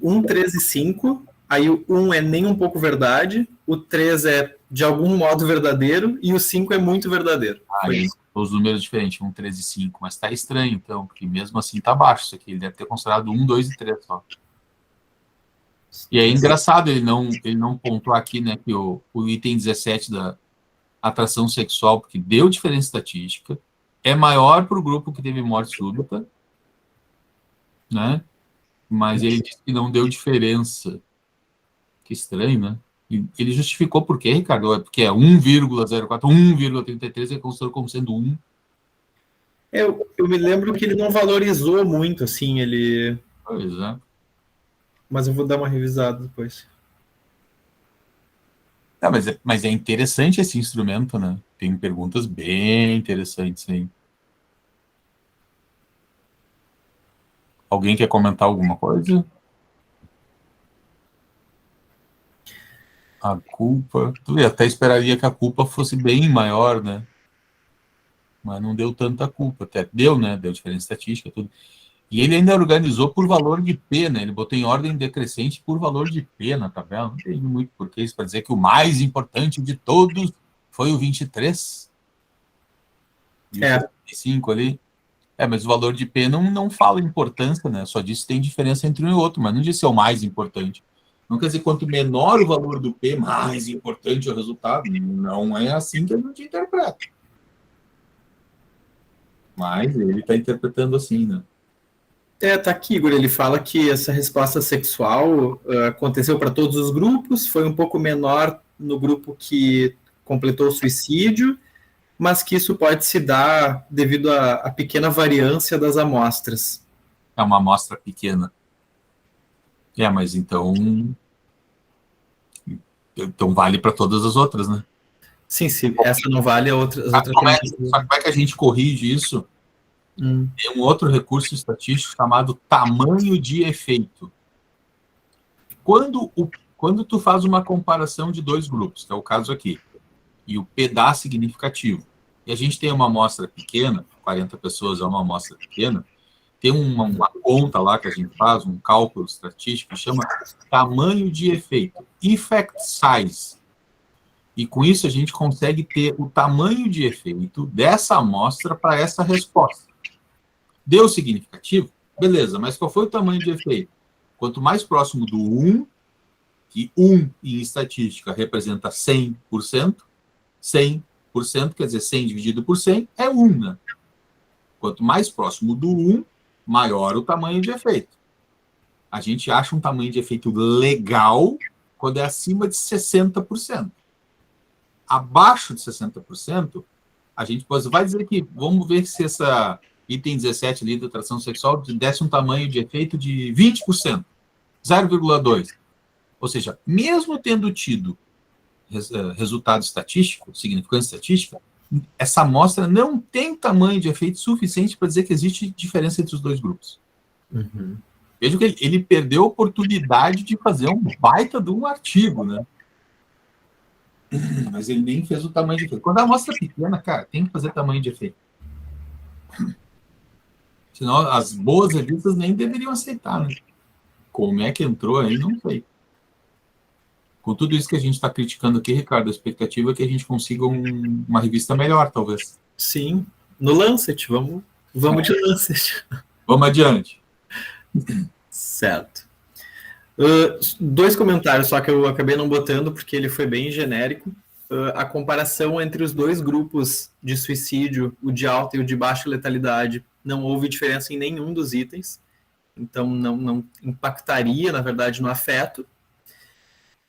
1, 3 e 5, aí o 1 é nem um pouco verdade, o 3 é de algum modo verdadeiro, e o 5 é muito verdadeiro. Aí, os números diferentes, 1, 3 e 5, mas tá estranho, então, porque mesmo assim tá baixo isso aqui, ele deve ter considerado 1, 2 e 3 só. E é engraçado ele não pontuar aqui, né, que o item 17 da atração sexual, porque deu diferença estatística, é maior para o grupo que teve morte súbita, né? Mas ele disse que não deu diferença. Que estranho, né? E ele justificou por quê, Ricardo? É porque é 1,04, 1,33 ele considerou como sendo 1. Eu me lembro que ele não valorizou muito, assim, ele... Pois é. Mas eu vou dar uma revisada depois. Mas é interessante esse instrumento, né? Tem perguntas bem interessantes aí. Alguém quer comentar alguma coisa? A culpa... Eu até esperaria que a culpa fosse bem maior, né? Mas não deu tanta culpa. Até deu, né? Deu diferença estatística, tudo. E ele ainda organizou por valor de P, né? Ele botou em ordem decrescente por valor de P na tabela. Não tem muito porquê isso para dizer que o mais importante de todos foi o 23. E o 35 ali. Mas o valor de P não fala importância, né? Só diz que tem diferença entre um e outro, mas não diz se é o mais importante. Não quer dizer quanto menor o valor do P, mais importante é o resultado. Não é assim que a gente interpreta. Mas ele está interpretando assim, né? Tá aqui, Igor, ele fala que essa resposta sexual aconteceu para todos os grupos, foi um pouco menor no grupo que completou o suicídio, mas que isso pode se dar devido à pequena variância das amostras. É uma amostra pequena. Mas então vale para todas as outras, né? Sim, essa não vale, as outras... Só que como é que a gente corrige isso? Tem um outro recurso estatístico chamado tamanho de efeito. Quando tu faz uma comparação de dois grupos, que é o caso aqui, e o P dá significativo, e a gente tem uma amostra pequena, 40 pessoas é uma amostra pequena, tem uma conta lá que a gente faz, um cálculo estatístico, que chama tamanho de efeito, effect size. E com isso a gente consegue ter o tamanho de efeito dessa amostra para essa resposta. Deu significativo? Beleza, mas qual foi o tamanho de efeito? Quanto mais próximo do 1, que 1 em estatística representa 100%, 100% quer dizer 100 dividido por 100 é 1, né? Quanto mais próximo do 1, maior o tamanho de efeito. A gente acha um tamanho de efeito legal quando é acima de 60%. abaixo de 60%, a gente vai dizer que, vamos ver se essa item 17 ali da atração sexual desse um tamanho de efeito de 20%, 0,2%. Ou seja, mesmo tendo tido resultado estatístico, significância estatística, essa amostra não tem tamanho de efeito suficiente para dizer que existe diferença entre os dois grupos. Uhum. Veja que ele perdeu a oportunidade de fazer um baita de um artigo, né? Mas ele nem fez o tamanho de efeito. Quando a amostra é pequena, cara, tem que fazer tamanho de efeito. Senão as boas revistas nem deveriam aceitar, né? Como é que entrou aí, não sei. Com tudo isso que a gente está criticando aqui, Ricardo, a expectativa é que a gente consiga uma revista melhor, talvez. Sim, no Lancet, vamos de Lancet. Vamos adiante. Certo. 2 comentários só que eu acabei não botando porque ele foi bem genérico. A comparação entre os 2 grupos de suicídio, o de alta e o de baixa letalidade, não houve diferença em nenhum dos itens. Então não impactaria, na verdade, no afeto.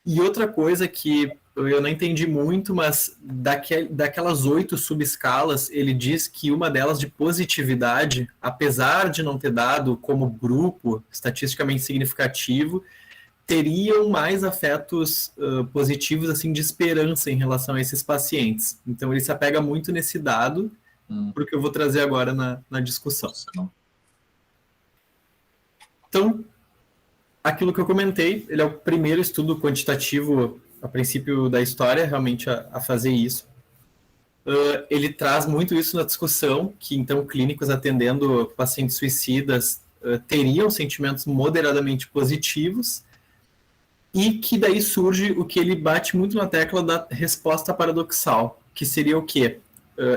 E outra coisa que eu não entendi muito, mas daquelas 8 subescalas, ele diz que uma delas de positividade, apesar de não ter dado como grupo estatisticamente significativo, teriam mais afetos positivos assim de esperança em relação a esses pacientes. Então ele se apega muito nesse dado, porque eu vou trazer agora na discussão. Então, aquilo que eu comentei, ele é o primeiro estudo quantitativo, a princípio da história, realmente a fazer isso. Ele traz muito isso na discussão, que então clínicos atendendo pacientes suicidas teriam sentimentos moderadamente positivos, e que daí surge o que ele bate muito na tecla da resposta paradoxal, que seria o quê?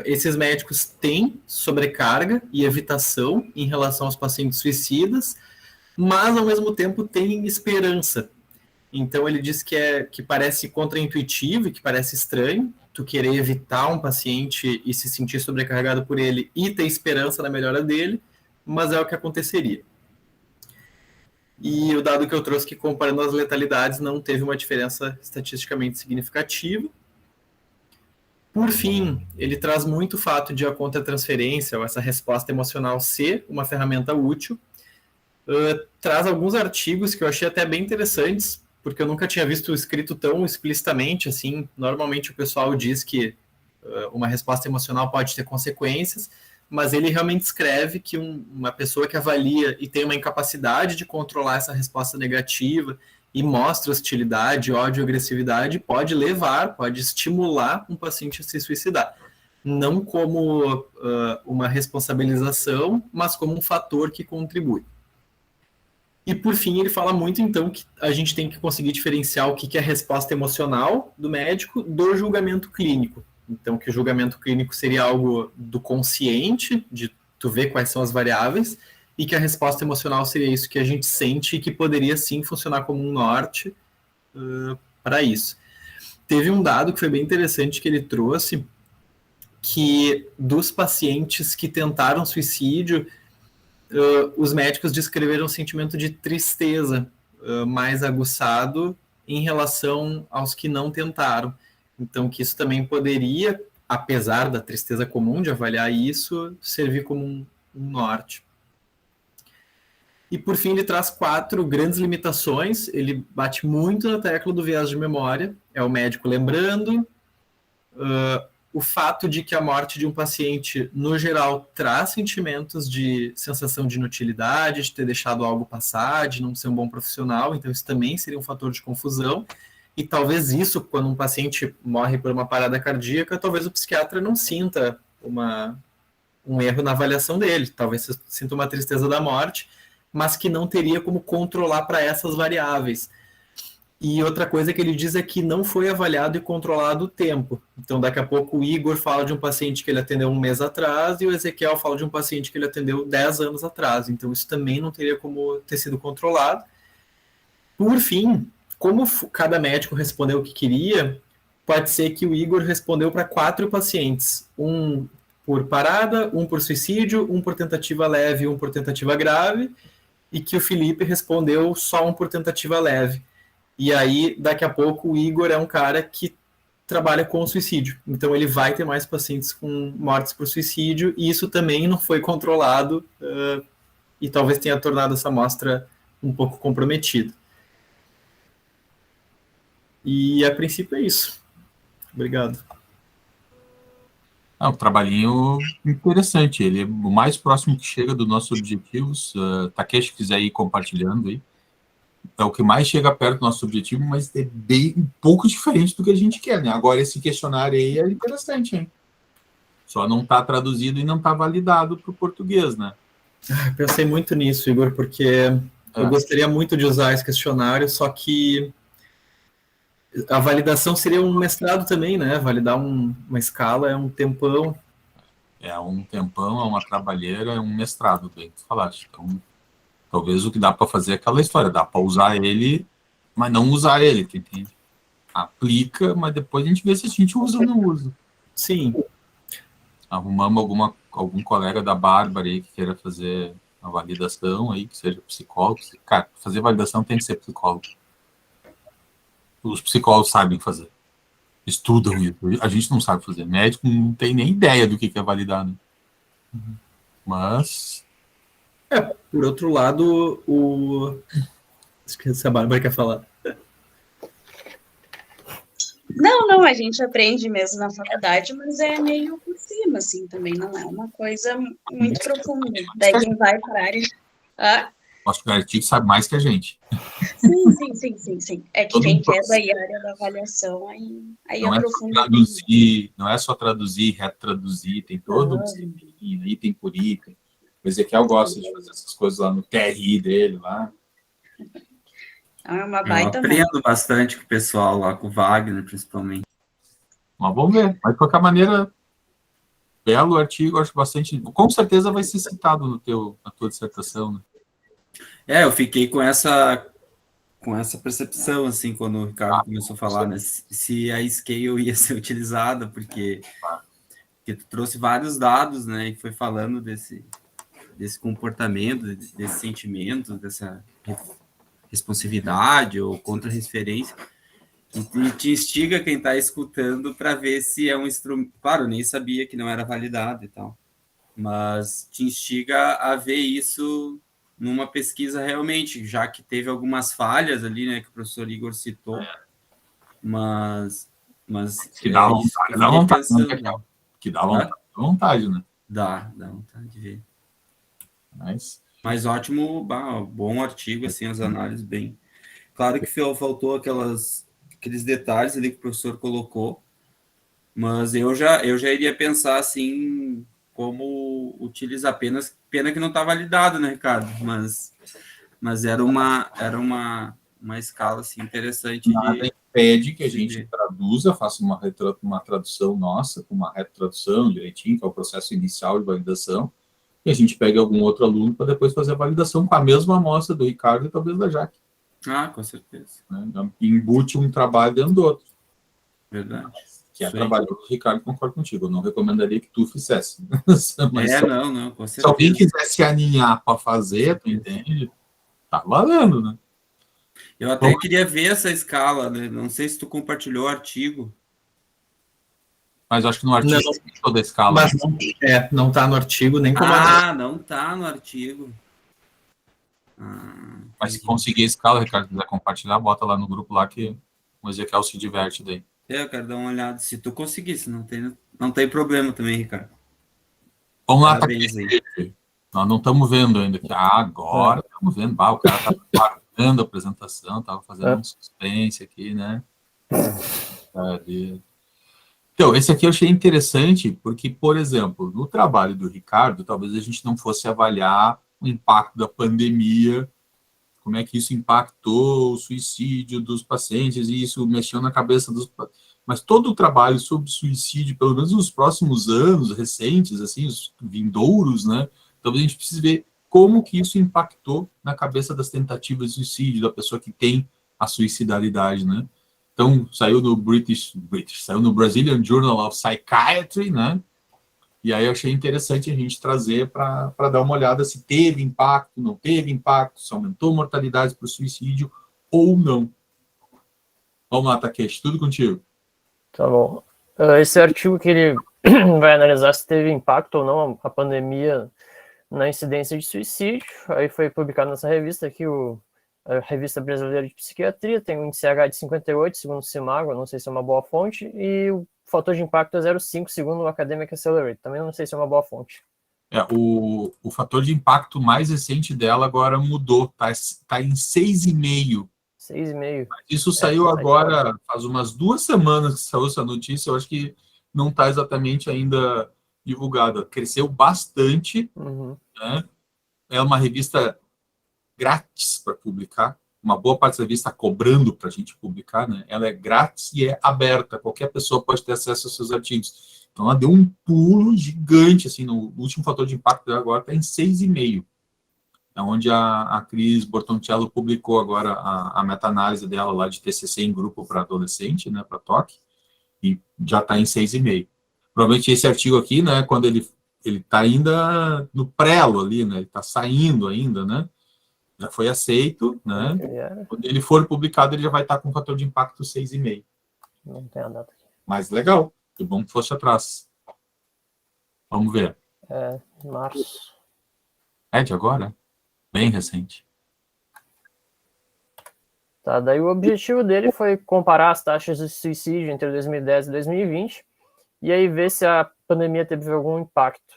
Esses médicos têm sobrecarga e evitação em relação aos pacientes suicidas, mas ao mesmo tempo têm esperança. Então ele diz que parece contraintuitivo e que parece estranho tu querer evitar um paciente e se sentir sobrecarregado por ele e ter esperança na melhora dele, mas é o que aconteceria. E o dado que eu trouxe que comparando as letalidades não teve uma diferença estatisticamente significativa. Por fim, ele traz muito o fato de a contra-transferência, ou essa resposta emocional, ser uma ferramenta útil. Traz alguns artigos que eu achei até bem interessantes, porque eu nunca tinha visto escrito tão explicitamente assim. Normalmente o pessoal diz que uma resposta emocional pode ter consequências, mas ele realmente escreve que uma pessoa que avalia e tem uma incapacidade de controlar essa resposta negativa e mostra hostilidade, ódio, agressividade, pode estimular um paciente a se suicidar. Não como uma responsabilização, mas como um fator que contribui. E, por fim, ele fala muito, então, que a gente tem que conseguir diferenciar o que é a resposta emocional do médico do julgamento clínico. Então, que o julgamento clínico seria algo do consciente, de tu ver quais são as variáveis, e que a resposta emocional seria isso que a gente sente e que poderia, sim, funcionar como um norte para isso. Teve um dado que foi bem interessante que ele trouxe, que dos pacientes que tentaram suicídio, os médicos descreveram um sentimento de tristeza mais aguçado em relação aos que não tentaram. Então, que isso também poderia, apesar da tristeza comum de avaliar isso, servir como um norte. E, por fim, ele traz 4 grandes limitações. Ele bate muito na tecla do viés de memória. É o médico lembrando, o fato de que a morte de um paciente, no geral, traz sentimentos de sensação de inutilidade, de ter deixado algo passar, de não ser um bom profissional, então isso também seria um fator de confusão, e talvez isso, quando um paciente morre por uma parada cardíaca, talvez o psiquiatra não sinta um erro na avaliação dele, talvez sinta uma tristeza da morte, mas que não teria como controlar para essas variáveis. E outra coisa que ele diz é que não foi avaliado e controlado o tempo. Então, daqui a pouco, o Igor fala de um paciente que ele atendeu 1 mês atrás e o Ezequiel fala de um paciente que ele atendeu 10 anos atrás. Então, isso também não teria como ter sido controlado. Por fim, como cada médico respondeu o que queria, pode ser que o Igor respondeu para 4 pacientes. 1 por parada, 1 por suicídio, 1 por tentativa leve e 1 por tentativa grave, e que o Felipe respondeu só 1 por tentativa leve. E aí, daqui a pouco, o Igor é um cara que trabalha com suicídio. Então, ele vai ter mais pacientes com mortes por suicídio, e isso também não foi controlado, e talvez tenha tornado essa amostra um pouco comprometida. E, a princípio, é isso. Obrigado. É um trabalhinho interessante. Ele é o mais próximo que chega dos nossos objetivos. Takeshi, quiser ir compartilhando aí. É o que mais chega perto do nosso objetivo, mas é bem um pouco diferente do que a gente quer, né? Agora, esse questionário aí é interessante, hein? Só não está traduzido e não está validado para o português, né? Pensei muito nisso, Igor, porque eu gostaria muito de usar esse questionário, só que a validação seria um mestrado também, né? Validar uma escala é um tempão. É um tempão, é uma trabalheira, é um mestrado, bem que tu falaste. Então, talvez o que dá para fazer é aquela história, dá para usar ele, mas não usar ele, tu entende? Aplica, mas depois a gente vê se a gente usa ou não usa. Sim. Arrumamos algum colega da Bárbara aí que queira fazer a validação aí, que seja psicólogo. Cara, fazer validação tem que ser psicólogo. Os psicólogos sabem fazer. Estudam isso. A gente não sabe fazer. Médico não tem nem ideia do que é validar, né? Mas... por outro lado, esqueci se a Bárbara quer falar. Não, a gente aprende mesmo na faculdade, mas é meio por cima, assim, também não é uma coisa muito profunda. Daí quem vai para a área... Acho que o artigo sabe mais que a gente. Sim. É que quem quer daí a área da avaliação, aí não aprofunda. Não é só traduzir, retraduzir, tem todo um item por item. O Ezequiel gosta de fazer essas coisas lá no TRI dele, lá. É uma baita. Eu aprendo bastante com o pessoal lá, com o Wagner, principalmente. Mas vamos ver. Mas, de qualquer maneira, belo artigo, acho bastante... Com certeza vai ser citado na tua dissertação, né? Eu fiquei com essa percepção, assim, quando o Ricardo começou a falar, né, se a scale ia ser utilizada, porque tu trouxe vários dados, né, e foi falando desse comportamento, desse sentimento, dessa responsividade ou contra-referência, e te instiga quem está escutando para ver se é um instrumento... Claro, eu nem sabia que não era validado e tal, mas te instiga a ver isso numa pesquisa realmente, já que teve algumas falhas ali, né, que o professor Igor citou, mas que dá vontade, que dá vontade, né? Dá vontade de ver. Mas ótimo, bom artigo, assim, as análises bem... Claro que faltou aqueles detalhes ali que o professor colocou, mas eu já iria pensar, assim, como utilizar apenas... Pena que não está validado, né, Ricardo? Mas era uma escala, assim, interessante. Nada impede que a gente traduza, faça uma tradução nossa, com uma retradução direitinho, que é o processo inicial de validação, e a gente pegue algum outro aluno para depois fazer a validação com a mesma amostra do Ricardo e talvez da Jaque. Com certeza. Né? Embute um trabalho dentro do outro. Verdade. Que é trabalho do Ricardo, concordo contigo. Eu não recomendaria que tu fizesse. Mas não, com certeza. Se alguém quisesse aninhar para fazer, tu entende? Tá valendo, né? Eu até queria ver essa escala, né? Não sei se tu compartilhou o artigo. Mas acho que no artigo tem toda a escala. Mas não está no artigo, nem como... Não está no artigo. Mas se conseguir a escala, Ricardo, quiser compartilhar, bota lá no grupo lá que o Ezequiel se diverte daí. Eu quero dar uma olhada. Se tu conseguisse, não tem problema também, Ricardo. Vamos lá, tá aqui. Nós não estamos vendo ainda. Agora estamos vendo. O cara estava guardando a apresentação, estava fazendo um suspense aqui, né? Então, esse aqui eu achei interessante porque, por exemplo, no trabalho do Ricardo, talvez a gente não fosse avaliar o impacto da pandemia, como é que isso impactou o suicídio dos pacientes, e isso mexeu na cabeça dos... Mas todo o trabalho sobre suicídio, pelo menos nos próximos anos recentes, assim, os vindouros, né? Talvez a gente precise ver como que isso impactou na cabeça das tentativas de suicídio, da pessoa que tem a suicidalidade, né? Então, saiu no saiu no Brazilian Journal of Psychiatry, né? E aí eu achei interessante a gente trazer para dar uma olhada se teve impacto, não teve impacto, se aumentou a mortalidade por suicídio ou não. Vamos lá, Takeshi, tudo contigo. Tá bom. Esse artigo que ele vai analisar se teve impacto ou não a pandemia na incidência de suicídio, aí foi publicado nessa revista aqui, a Revista Brasileira de Psiquiatria, tem um índice H de 58, segundo o Simago, não sei se é uma boa fonte, e o fator de impacto é 0,5, segundo o Academic Accelerator, também não sei se é uma boa fonte. O fator de impacto mais recente dela agora mudou, tá em 6,5. 6,5. Isso saiu agora, faz umas 2 semanas que saiu essa notícia, eu acho que não está exatamente ainda divulgada. Cresceu bastante, né? É uma revista grátis para publicar, uma boa parte da revista está cobrando para a gente publicar, né? Ela é grátis e é aberta, qualquer pessoa pode ter acesso aos seus artigos. Então ela deu um pulo gigante, assim, no último fator de impacto dela agora está em 6,5. É onde a Cris Bortoncello publicou agora a meta-análise dela lá de TCC em grupo para adolescente, né, para TOC, e já está em 6,5. Provavelmente esse artigo aqui, né, quando ele está ainda no prelo ali, né, ele está saindo ainda, né, já foi aceito, né, quando ele for publicado ele já vai estar com fator de impacto 6,5. Não tem a data aqui. Mas legal, que bom que fosse atrás. Vamos ver. Março. É de agora? Bem recente. Tá, daí o objetivo dele foi comparar as taxas de suicídio entre 2010 e 2020 e aí ver se a pandemia teve algum impacto.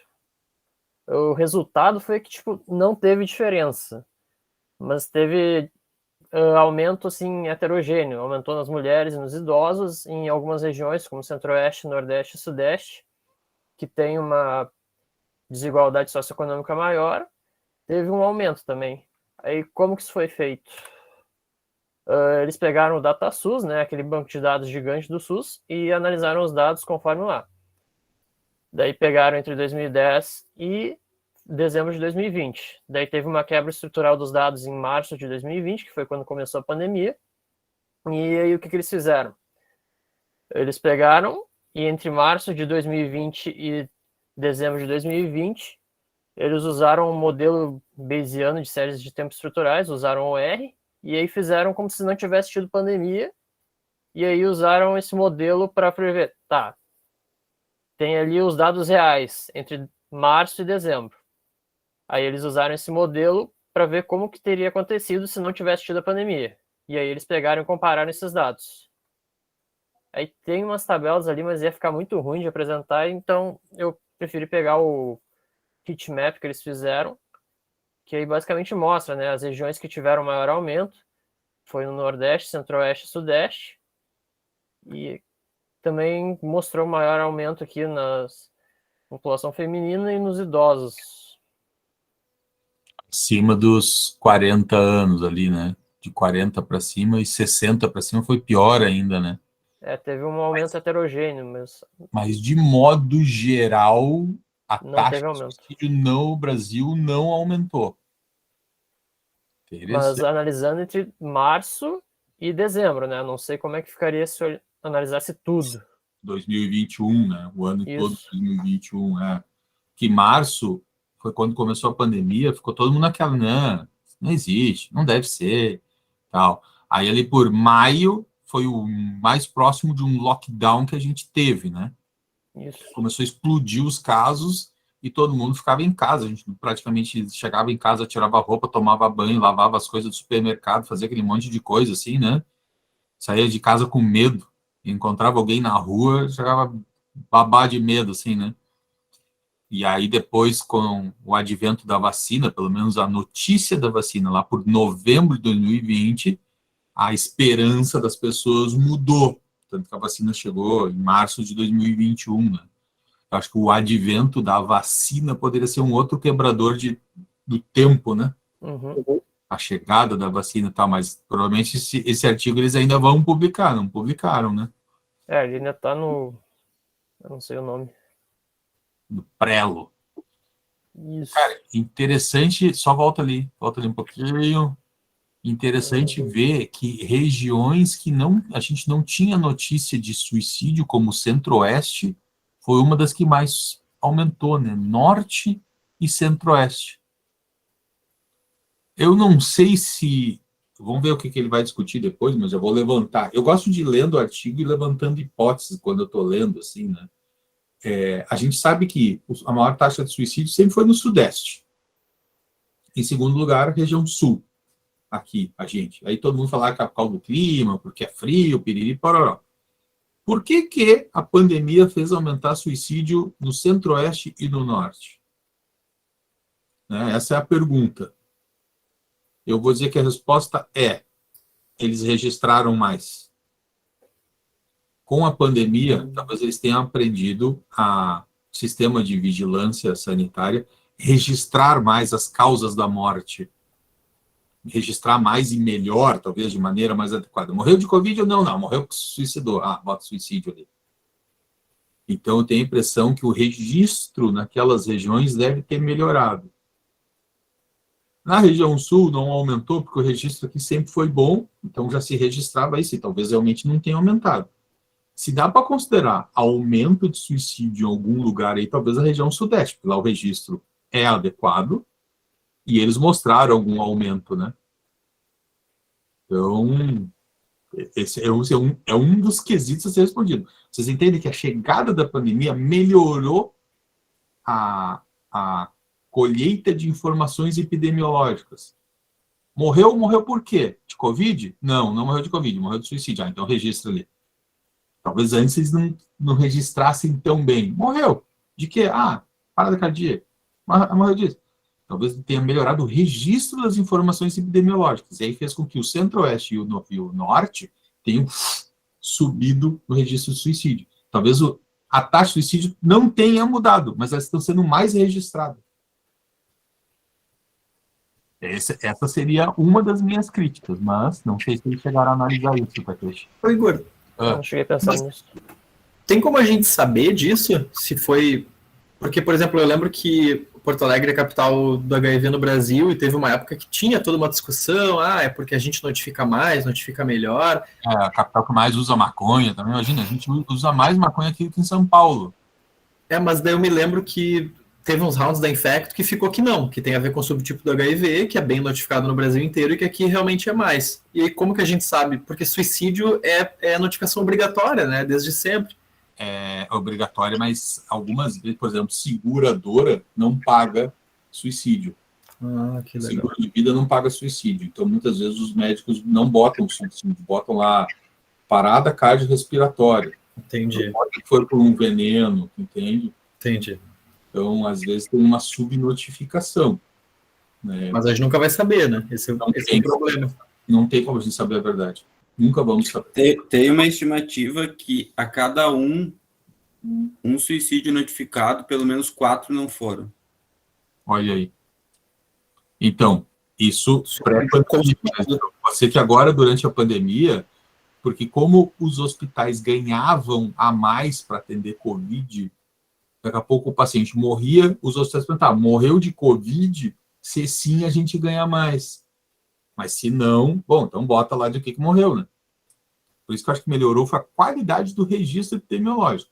O resultado foi que tipo, não teve diferença, mas teve aumento assim, heterogêneo. Aumentou nas mulheres e nos idosos em algumas regiões, como Centro-Oeste, Nordeste e Sudeste, que tem uma desigualdade socioeconômica maior. Teve um aumento também. Aí, como que isso foi feito? Eles pegaram o DataSUS, né, aquele banco de dados gigante do SUS, e analisaram os dados conforme lá. Daí pegaram entre 2010 e dezembro de 2020. Daí teve uma quebra estrutural dos dados em março de 2020, que foi quando começou a pandemia. E aí o que eles fizeram? Eles pegaram e entre março de 2020 e dezembro de 2020, eles usaram um modelo bayesiano de séries de tempo estruturais, usaram o R, e aí fizeram como se não tivesse tido pandemia, e aí usaram esse modelo para prever, tá, tem ali os dados reais entre março e dezembro. Aí eles usaram esse modelo para ver como que teria acontecido se não tivesse tido a pandemia. E aí eles pegaram e compararam esses dados. Aí tem umas tabelas ali, mas ia ficar muito ruim de apresentar, então eu preferi pegar o heatmap que eles fizeram, que aí basicamente mostra, né, as regiões que tiveram maior aumento, foi no Nordeste, Centro-Oeste e Sudeste, e também mostrou maior aumento aqui na população feminina e nos idosos. Acima dos 40 anos ali, né? De 40 para cima e 60 para cima foi pior ainda, né? Teve um aumento heterogêneo, mas de modo geral, a não taxa teve de aumento. suicídio no Brasil não aumentou. Mas analisando entre março e dezembro, né? Não sei como é que ficaria se eu analisasse tudo. 2021, né? O ano todo de 2021, que março foi quando começou a pandemia, ficou todo mundo naquela, não existe, não deve ser, tal. Aí ali por maio foi o mais próximo de um lockdown que a gente teve, né? Isso. Começou a explodir os casos e todo mundo ficava em casa. A gente praticamente chegava em casa, tirava a roupa, tomava banho, lavava as coisas do supermercado, fazia aquele monte de coisa assim, né? Saía de casa com medo. Encontrava alguém na rua, chegava babá de medo, assim, né? E aí depois, com o advento da vacina, pelo menos a notícia da vacina, lá por novembro de 2020, a esperança das pessoas mudou. Tanto que a vacina chegou em março de 2021, né? Eu acho que o advento da vacina poderia ser um outro quebrador do tempo, né? A chegada da vacina e tal, mas provavelmente esse artigo eles ainda vão publicar, não publicaram, né? Ele ainda tá no... eu não sei o nome. No prelo. Isso. Cara, interessante, só volta ali um pouquinho. Interessante ver que regiões que a gente não tinha notícia de suicídio, como o Centro-Oeste, foi uma das que mais aumentou, né? Norte e Centro-Oeste. Eu não sei se vamos ver o que ele vai discutir depois, mas eu vou levantar. Eu gosto de lendo o artigo e levantando hipóteses quando eu estou lendo, assim, né? A gente sabe que a maior taxa de suicídio sempre foi no Sudeste. Em segundo lugar, região Sul. Aqui, a gente. Aí todo mundo fala que é por causa do clima, porque é frio, piriri, pororó. Por que a pandemia fez aumentar suicídio no Centro-Oeste e no Norte? Essa é a pergunta. Eu vou dizer que a resposta é: eles registraram mais. Com a pandemia, talvez eles tenham aprendido a sistema de vigilância sanitária registrar mais as causas da morte, registrar mais e melhor, talvez de maneira mais adequada. Morreu de Covid ou não? Não, morreu porque se suicidou. Bota suicídio ali. Então, eu tenho a impressão que o registro naquelas regiões deve ter melhorado. Na região sul não aumentou, porque o registro aqui sempre foi bom, então já se registrava isso, e talvez realmente não tenha aumentado. Se dá para considerar aumento de suicídio em algum lugar aí, talvez a região sudeste, porque lá o registro é adequado, e eles mostraram algum aumento, né? Então, esse é um dos quesitos a ser respondido. Vocês entendem que a chegada da pandemia melhorou a colheita de informações epidemiológicas. Morreu por quê? De Covid? Não morreu de Covid, morreu de suicídio. Então registra ali. Talvez antes eles não registrassem tão bem. Morreu. De quê? Parada cardíaca. Morreu disso. Talvez tenha melhorado o registro das informações epidemiológicas. E aí fez com que o Centro-Oeste e o Norte tenham subido no registro de suicídio. Talvez a taxa de suicídio não tenha mudado, mas elas estão sendo mais registradas. Essa seria uma das minhas críticas, mas não sei se eles chegaram a analisar isso, Takeshi. Ô, Igor, Não cheguei a pensar nisso. tem como a gente saber disso? Se foi... Porque, por exemplo, eu lembro que Porto Alegre é a capital do HIV no Brasil e teve uma época que tinha toda uma discussão, é porque a gente notifica mais, notifica melhor. É a capital que mais usa maconha também. Imagina, a gente usa mais maconha aqui que em São Paulo. Mas daí eu me lembro que teve uns rounds da Infecto que ficou que não, que tem a ver com o subtipo do HIV, que é bem notificado no Brasil inteiro e que aqui realmente é mais. E aí como que a gente sabe? Porque suicídio é notificação obrigatória, né? Desde sempre. É obrigatória, mas algumas vezes, por exemplo, seguradora não paga suicídio. Que legal. Seguro de vida não paga suicídio. Então, muitas vezes, os médicos não botam suicídio, botam lá parada cardiorrespiratória. Entendi. Pode que for por um veneno, entende? Entendi. Então, às vezes, tem uma subnotificação. Né? Mas a gente nunca vai saber, né? Esse é o problema. Não tem como a gente saber a verdade. Nunca vamos saber. Tem uma estimativa que a cada um suicídio notificado, pelo menos 4 não foram. Olha aí. Então, isso pré-pandemia. Pode ser que agora, durante a pandemia, porque como os hospitais ganhavam a mais para atender Covid, daqui a pouco o paciente morria, os hospitais perguntavam, morreu de Covid? Se sim, a gente ganha mais. Mas se não, bom, então bota lá de que morreu, né? Por isso que eu acho que melhorou foi a qualidade do registro epidemiológico.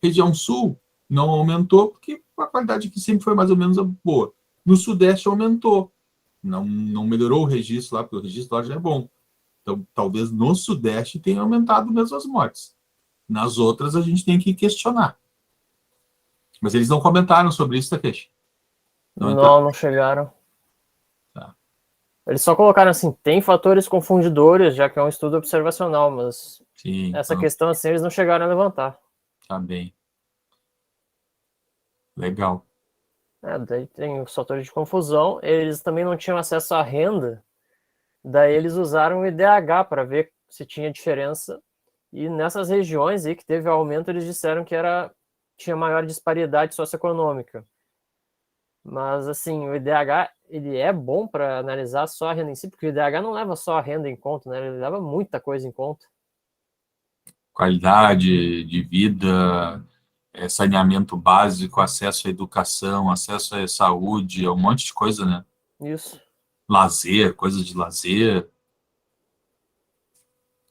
Região Sul não aumentou, porque a qualidade aqui sempre foi mais ou menos boa. No Sudeste aumentou. Não melhorou o registro lá, porque o registro lá já é bom. Então, talvez no Sudeste tenha aumentado mesmo as mortes. Nas outras, a gente tem que questionar. Mas eles não comentaram sobre isso, Takeshi? Não chegaram. Tá. Eles só colocaram assim, tem fatores confundidores, já que é um estudo observacional, mas Sim, essa questão assim eles não chegaram a levantar. Tá bem. Legal. Daí tem os fatores de confusão, eles também não tinham acesso à renda, daí eles usaram o IDH para ver se tinha diferença, e nessas regiões aí que teve aumento, eles disseram que tinha maior disparidade socioeconômica. Mas, assim, o IDH, ele é bom para analisar só a renda em si, porque o IDH não leva só a renda em conta, né? Ele leva muita coisa em conta. Qualidade de vida, saneamento básico, acesso à educação, acesso à saúde, um monte de coisa, né? Isso. Lazer, coisas de lazer.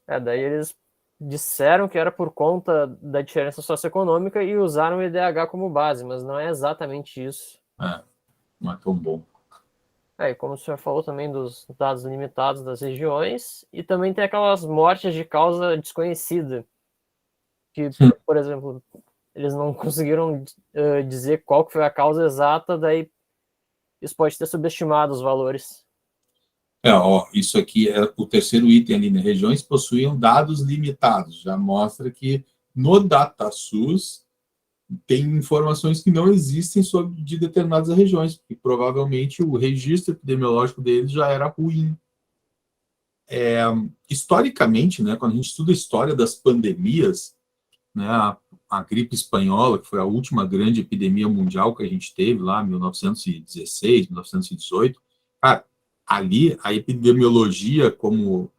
Daí eles disseram que era por conta da diferença socioeconômica e usaram o IDH como base, mas não é exatamente isso. Não é tão bom. E como o senhor falou também dos dados limitados das regiões, e também tem aquelas mortes de causa desconhecida, que, por exemplo, eles não conseguiram dizer qual que foi a causa exata, daí isso pode ter subestimado os valores. Isso aqui é o terceiro item ali, né? Regiões possuíam dados limitados. Já mostra que no DataSUS tem informações que não existem sobre de determinadas regiões, porque provavelmente o registro epidemiológico deles já era ruim. Historicamente, né, quando a gente estuda a história das pandemias, né, a gripe espanhola, que foi a última grande epidemia mundial que a gente teve lá em 1916, 1918, cara, ali a epidemiologia como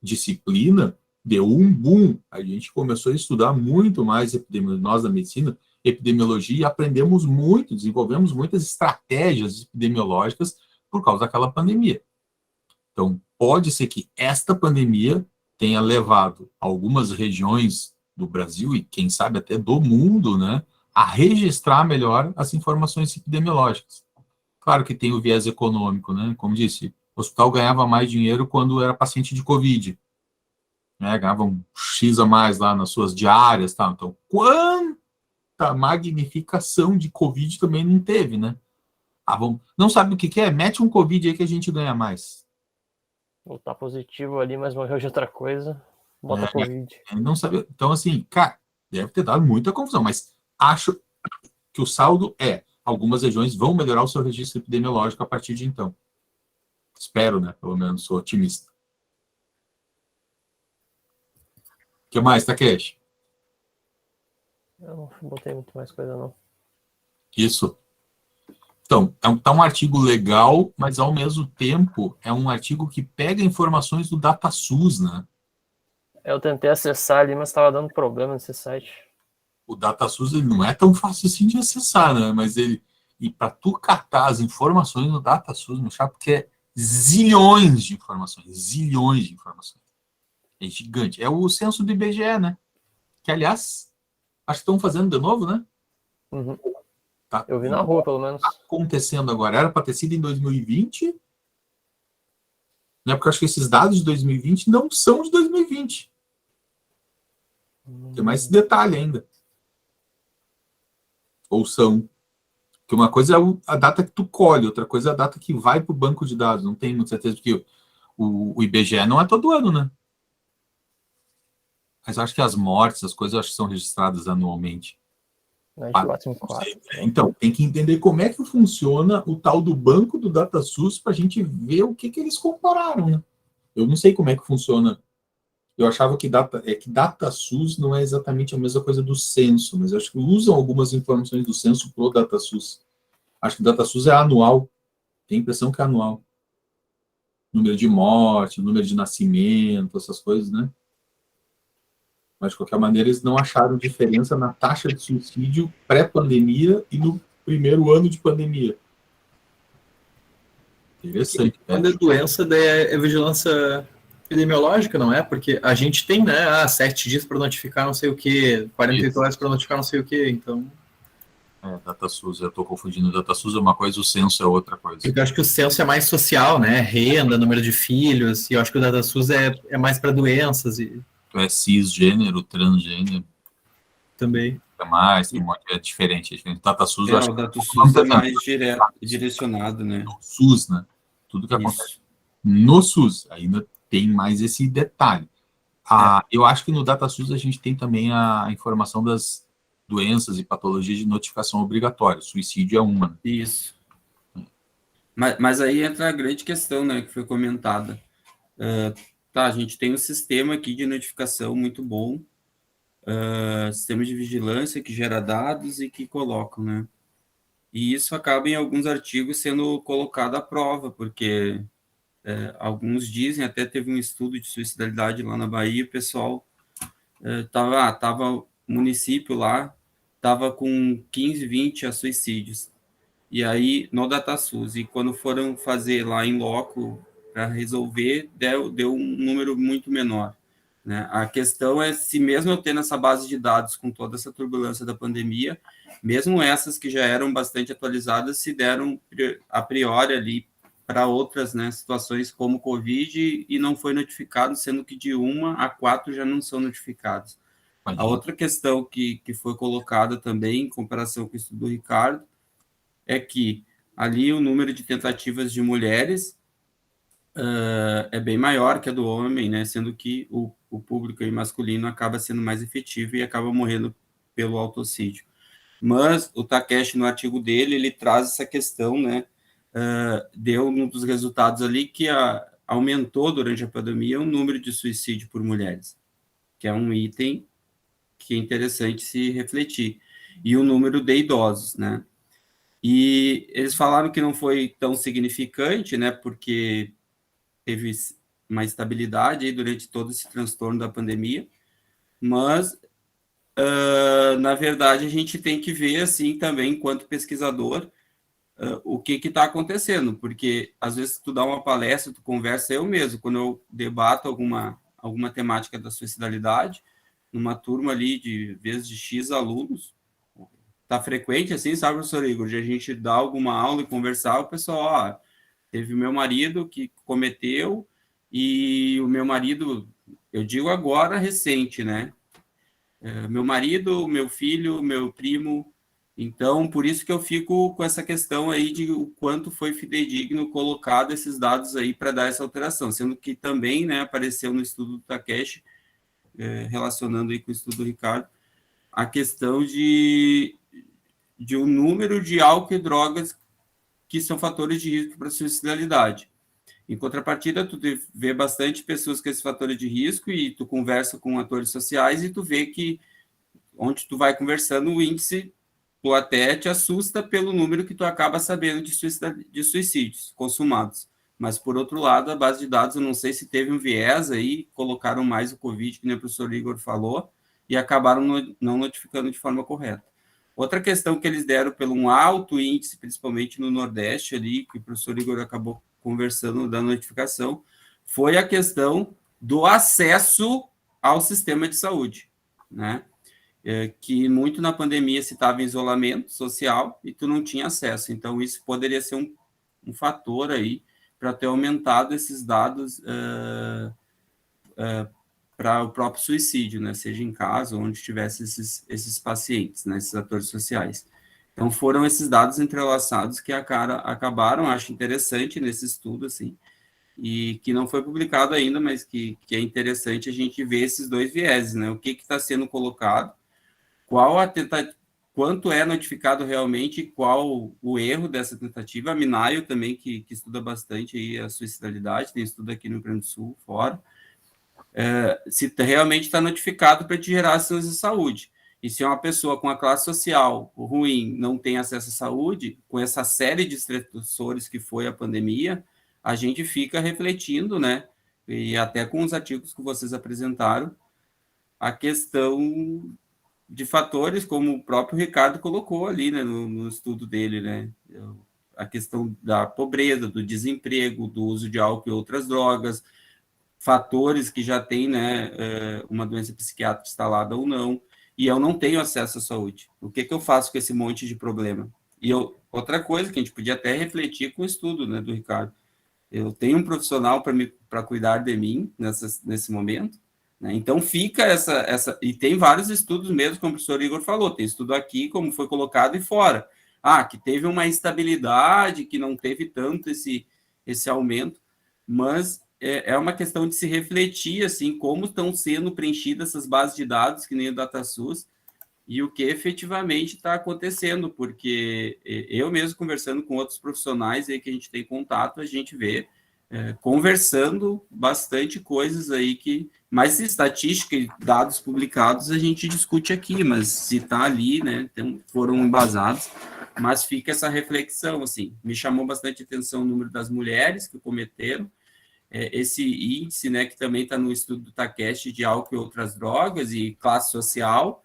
disciplina deu um boom. A gente começou a estudar muito mais nós da medicina, epidemiologia, e aprendemos muito, desenvolvemos muitas estratégias epidemiológicas por causa daquela pandemia. Então, pode ser que esta pandemia tenha levado algumas regiões do Brasil e, quem sabe, até do mundo, né, a registrar melhor as informações epidemiológicas. Claro que tem o viés econômico, né? Como disse, o hospital ganhava mais dinheiro quando era paciente de Covid, né? Ganhava um X a mais lá nas suas diárias, tá? Então, quanta magnificação de Covid também não teve, né? Não sabe o que é? Mete um Covid aí que a gente ganha mais. Ou tá positivo ali, mas morreu de outra coisa, bota Covid. Não sabe. Então, assim, cara, deve ter dado muita confusão, mas acho que o saldo algumas regiões vão melhorar o seu registro epidemiológico a partir de então. Espero, né? Pelo menos, sou otimista. O que mais, Takeshi? Eu não botei muito mais coisa, não. Isso. Então, tá um artigo legal, mas ao mesmo tempo é um artigo que pega informações do DataSUS, né? Eu tentei acessar ali, mas estava dando problema nesse site. O DataSUS ele não é tão fácil assim de acessar, né? Mas e para tu catar as informações no DataSUS, meu chapa, porque é zilhões de informações. É gigante. É o censo do IBGE, né? Que, aliás, acho que estão fazendo de novo, né? Uhum. Tá. Eu vi na rua, pelo menos. Tá acontecendo agora. Era para ter sido em 2020, né? Porque eu acho que esses dados de 2020 não são de 2020. Tem mais esse detalhe ainda. Ou são. Porque uma coisa é a data que tu colhe, outra coisa é a data que vai para o banco de dados. Não tenho muita certeza, porque o IBGE não é todo ano, né? Mas eu acho que as mortes, as coisas, eu acho que são registradas anualmente. Então, tem que entender como é que funciona o tal do banco do DataSUS para a gente ver o que eles compararam, né? Eu não sei como é que funciona. Eu achava que DataSUS não é exatamente a mesma coisa do censo, mas eu acho que usam algumas informações do censo para o DataSUS. Acho que o DataSUS é anual. Tenho a impressão que é anual. Número de morte, número de nascimento, essas coisas, né? Mas, de qualquer maneira, eles não acharam diferença na taxa de suicídio pré-pandemia e no primeiro ano de pandemia. Interessante. Quando é doença, daí é vigilância epidemiológica, não é? Porque a gente tem, né, 7 dias para notificar não sei o quê, 48 horas para notificar não sei o quê, então... DataSUS, eu estou confundindo. DataSUS é uma coisa, o censo é outra coisa. Porque eu acho que o censo é mais social, né? Renda, número de filhos, e eu acho que o DataSUS é mais para doenças. É cisgênero, transgênero. Também. É diferente. O DataSUS, o DataSUS é mais direcionado, né? No SUS, né? Tudo que acontece no SUS, ainda tem mais esse detalhe. Eu acho que no DataSUS a gente tem também a informação das doenças e patologias de notificação obrigatória. Suicídio é uma. Né? Isso. Mas aí entra a grande questão, né, que foi comentada. A gente tem um sistema aqui de notificação muito bom, sistema de vigilância que gera dados e que colocam, né? E isso acaba em alguns artigos sendo colocado à prova, porque alguns dizem, até teve um estudo de suicidalidade lá na Bahia, o pessoal tava o município lá, estava com 15, 20 suicídios. E aí, no DataSUS, e quando foram fazer lá em loco para resolver, deu um número muito menor. Né? A questão é se mesmo eu tendo essa base de dados com toda essa turbulência da pandemia, mesmo essas que já eram bastante atualizadas, se deram a priori ali para outras, né, situações como Covid e não foi notificado, sendo que de 1 a 4 já não são notificados. A outra questão que foi colocada também, em comparação com o estudo do Ricardo, é que ali o número de tentativas de mulheres é bem maior que a do homem, né, sendo que o público aí masculino acaba sendo mais efetivo e acaba morrendo pelo autocídio. Mas o Takeshi, no artigo dele, ele traz essa questão, né, deu um dos resultados ali que aumentou durante a pandemia o número de suicídio por mulheres, que é um item que é interessante se refletir, e o número de idosos, né? E eles falaram que não foi tão significante, né, porque teve uma estabilidade aí durante todo esse transtorno da pandemia, mas, na verdade, a gente tem que ver, assim, também, enquanto pesquisador, o que está acontecendo, porque às vezes tu dá uma palestra, tu conversa, eu mesmo, quando eu debato alguma temática da suicidalidade, numa turma ali de vezes de X alunos, tá frequente assim, sabe, professor Igor, de a gente dar alguma aula e conversar, o pessoal, teve meu marido que cometeu, e o meu marido, eu digo agora recente, né, meu marido, meu filho, meu primo. Então, por isso que eu fico com essa questão aí de o quanto foi fidedigno colocado esses dados aí para dar essa alteração, sendo que também, né, apareceu no estudo do Takeshi, relacionando aí com o estudo do Ricardo, a questão de um número de álcool e drogas que são fatores de risco para a suicidalidade. Em contrapartida, tu vê bastante pessoas com esses fatores de risco e tu conversa com atores sociais e tu vê que onde tu vai conversando, o índice, tu até te assusta pelo número que tu acaba sabendo de suicídios consumados. Mas, por outro lado, a base de dados, eu não sei se teve um viés aí, colocaram mais o Covid, que nem o professor Igor falou, e acabaram não notificando de forma correta. Outra questão que eles deram pelo um alto índice, principalmente no Nordeste ali, que o professor Igor acabou conversando da notificação, foi a questão do acesso ao sistema de saúde, né? Que muito na pandemia se estava em isolamento social e tu não tinha acesso. Então, isso poderia ser um fator aí para ter aumentado esses dados para o próprio suicídio, né? Seja em casa, onde tivesse esses pacientes, né? Esses atores sociais. Então, foram esses dados entrelaçados que acabaram, acho interessante nesse estudo, assim, e que não foi publicado ainda, mas que é interessante a gente ver esses dois vieses, né? O que está sendo colocado, qual a tentativa, quanto é notificado realmente, qual o erro dessa tentativa. A Minayo também, que estuda bastante aí a suicidalidade, tem estudo aqui no Rio Grande do Sul, fora, se realmente está notificado para te gerar ações de saúde. E se uma pessoa com a classe social ruim não tem acesso à saúde, com essa série de estressores que foi a pandemia, a gente fica refletindo, né? E até com os artigos que vocês apresentaram, a questão de fatores, como o próprio Ricardo colocou ali, né, no estudo dele, né, a questão da pobreza, do desemprego, do uso de álcool e outras drogas, fatores que já têm, né, uma doença psiquiátrica instalada ou não, e eu não tenho acesso à saúde. O que eu faço com esse monte de problema? Outra coisa que a gente podia até refletir com o estudo, né, do Ricardo, eu tenho um profissional para cuidar de mim nesse momento, né? Então fica essa... E tem vários estudos mesmo, como o professor Igor falou, tem estudo aqui, como foi colocado, e fora. Que teve uma instabilidade, que não teve tanto esse aumento, mas é uma questão de se refletir, assim, como estão sendo preenchidas essas bases de dados, que nem o DataSUS, e o que efetivamente está acontecendo, porque eu mesmo conversando com outros profissionais aí que a gente tem contato, a gente vê conversando bastante coisas aí que, mais estatística e dados publicados a gente discute aqui, mas se está ali, né, foram embasados, mas fica essa reflexão, assim, me chamou bastante atenção o número das mulheres que cometeram, esse índice, né, que também está no estudo do Takeshi de álcool e outras drogas e classe social.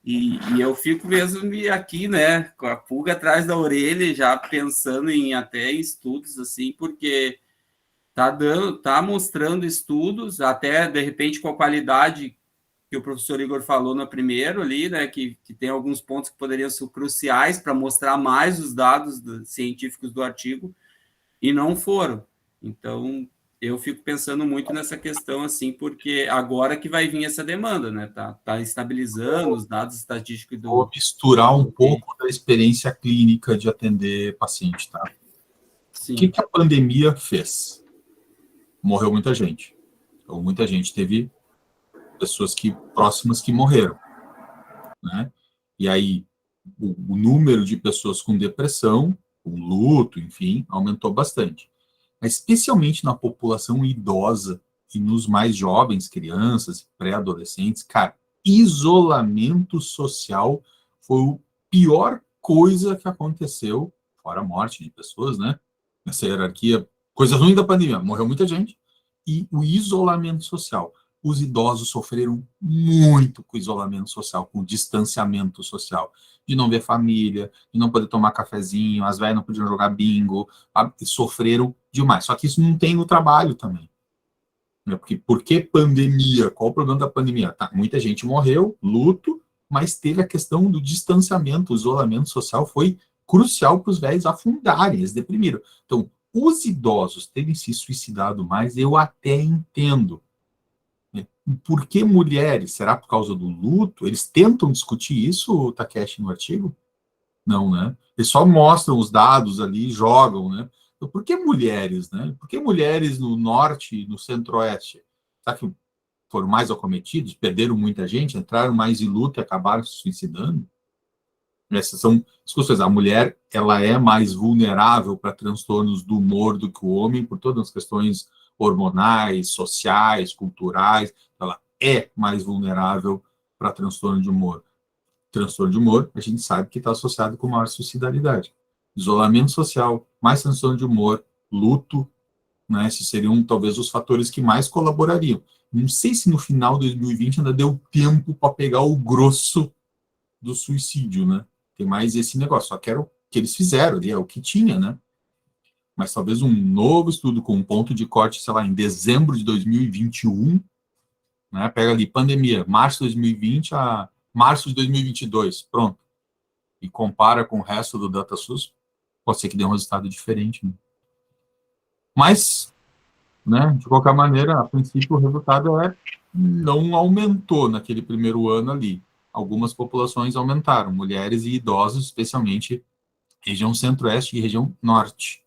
E eu fico mesmo aqui, né, com a pulga atrás da orelha, já pensando em até estudos, assim, porque tá mostrando estudos, até, de repente, com a qualidade que o professor Igor falou no primeiro ali, né, que tem alguns pontos que poderiam ser cruciais para mostrar mais os dados científicos do artigo, e não foram. Então, eu fico pensando muito nessa questão, assim, porque agora que vai vir essa demanda, né? Tá estabilizando os dados estatísticos do... Vou misturar um pouco da experiência clínica de atender paciente, tá? Sim. O que a pandemia fez? Morreu muita gente. Então, muita gente teve pessoas próximas que morreram, né? E aí, o número de pessoas com depressão, com luto, enfim, aumentou bastante. Mas especialmente na população idosa e nos mais jovens, crianças e pré-adolescentes, cara, isolamento social foi a pior coisa que aconteceu, fora a morte de pessoas, né? Nessa hierarquia, coisa ruim da pandemia, morreu muita gente, e o isolamento social. Os idosos sofreram muito com o isolamento social, com o distanciamento social, de não ver família, de não poder tomar cafezinho, as velhas não podiam jogar bingo, sofreram demais. Só que isso não tem no trabalho também. Por que pandemia? Qual o problema da pandemia? Tá, muita gente morreu, luto, mas teve a questão do distanciamento, o isolamento social foi crucial para os velhos afundarem, eles deprimiram. Então, os idosos terem se suicidado mais, eu até entendo. Por que mulheres? Será por causa do luto? Eles tentam discutir isso, Takeshi, no artigo? Não, né? Eles só mostram os dados ali, jogam, né? Então, por que mulheres, né? Por que mulheres no norte e no centro-oeste? Será que foram mais acometidos, perderam muita gente, entraram mais em luta e acabaram se suicidando? Essas são discussões. A mulher, ela é mais vulnerável para transtornos do humor do que o homem, por todas as questões hormonais, sociais, culturais. Ela é mais vulnerável para transtorno de humor. Transtorno de humor, a gente sabe que está associado com maior suicidalidade. Isolamento social, mais transtorno de humor, luto, né? Esses seriam talvez os fatores que mais colaborariam. Não sei se no final de 2020 ainda deu tempo para pegar o grosso do suicídio, né? Tem mais esse negócio, só que era o que eles fizeram ali, é o que tinha, né? Mas talvez um novo estudo com um ponto de corte, sei lá, em dezembro de 2021, né? Pega ali, pandemia, março de 2020 a março de 2022, pronto. E compara com o resto do DataSUS, pode ser que dê um resultado diferente, né? Mas, né, de qualquer maneira, a princípio o resultado não aumentou naquele primeiro ano ali. Algumas populações aumentaram, mulheres e idosos, especialmente região centro-oeste e região norte.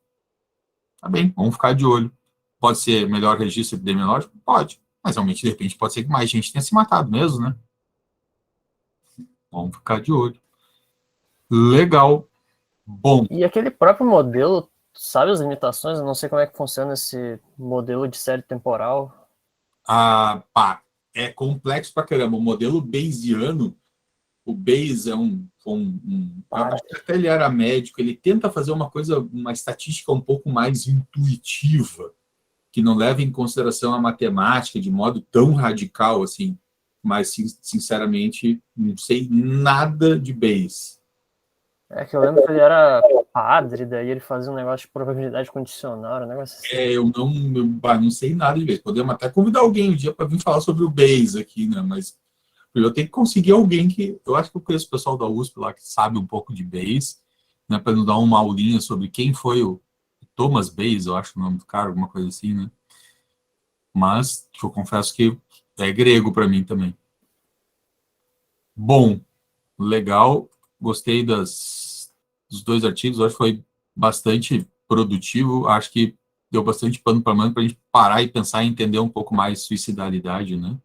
Tá bem, vamos ficar de olho. Pode ser melhor registro epidemiológico? Pode, mas realmente, de repente, pode ser que mais gente tenha se matado mesmo, né? Vamos ficar de olho. Legal. Bom. E aquele próprio modelo, sabe as limitações? Eu não sei como é que funciona esse modelo de série temporal. É complexo pra caramba. O modelo Bayesiano, o Bayes é até ele era médico, ele tenta fazer uma estatística um pouco mais intuitiva, que não leva em consideração a matemática de modo tão radical assim, mas sinceramente não sei nada de Bayes. É que eu lembro que ele era padre, daí ele fazia um negócio de probabilidade condicional, um negócio assim. Eu não sei nada de Bayes. Podemos até convidar alguém um dia para vir falar sobre o Bayes aqui, né? Mas eu tenho que conseguir alguém que... Eu acho que eu conheço o pessoal da USP lá que sabe um pouco de Bayes, né? Para nos dar uma aulinha sobre quem foi o Thomas Bayes, eu acho o nome do cara, alguma coisa assim, né? Mas eu confesso que é grego para mim também. Bom, legal. Gostei dos dois artigos, acho que foi bastante produtivo, acho que deu bastante pano para manga para a gente parar e pensar e entender um pouco mais suicidalidade, né?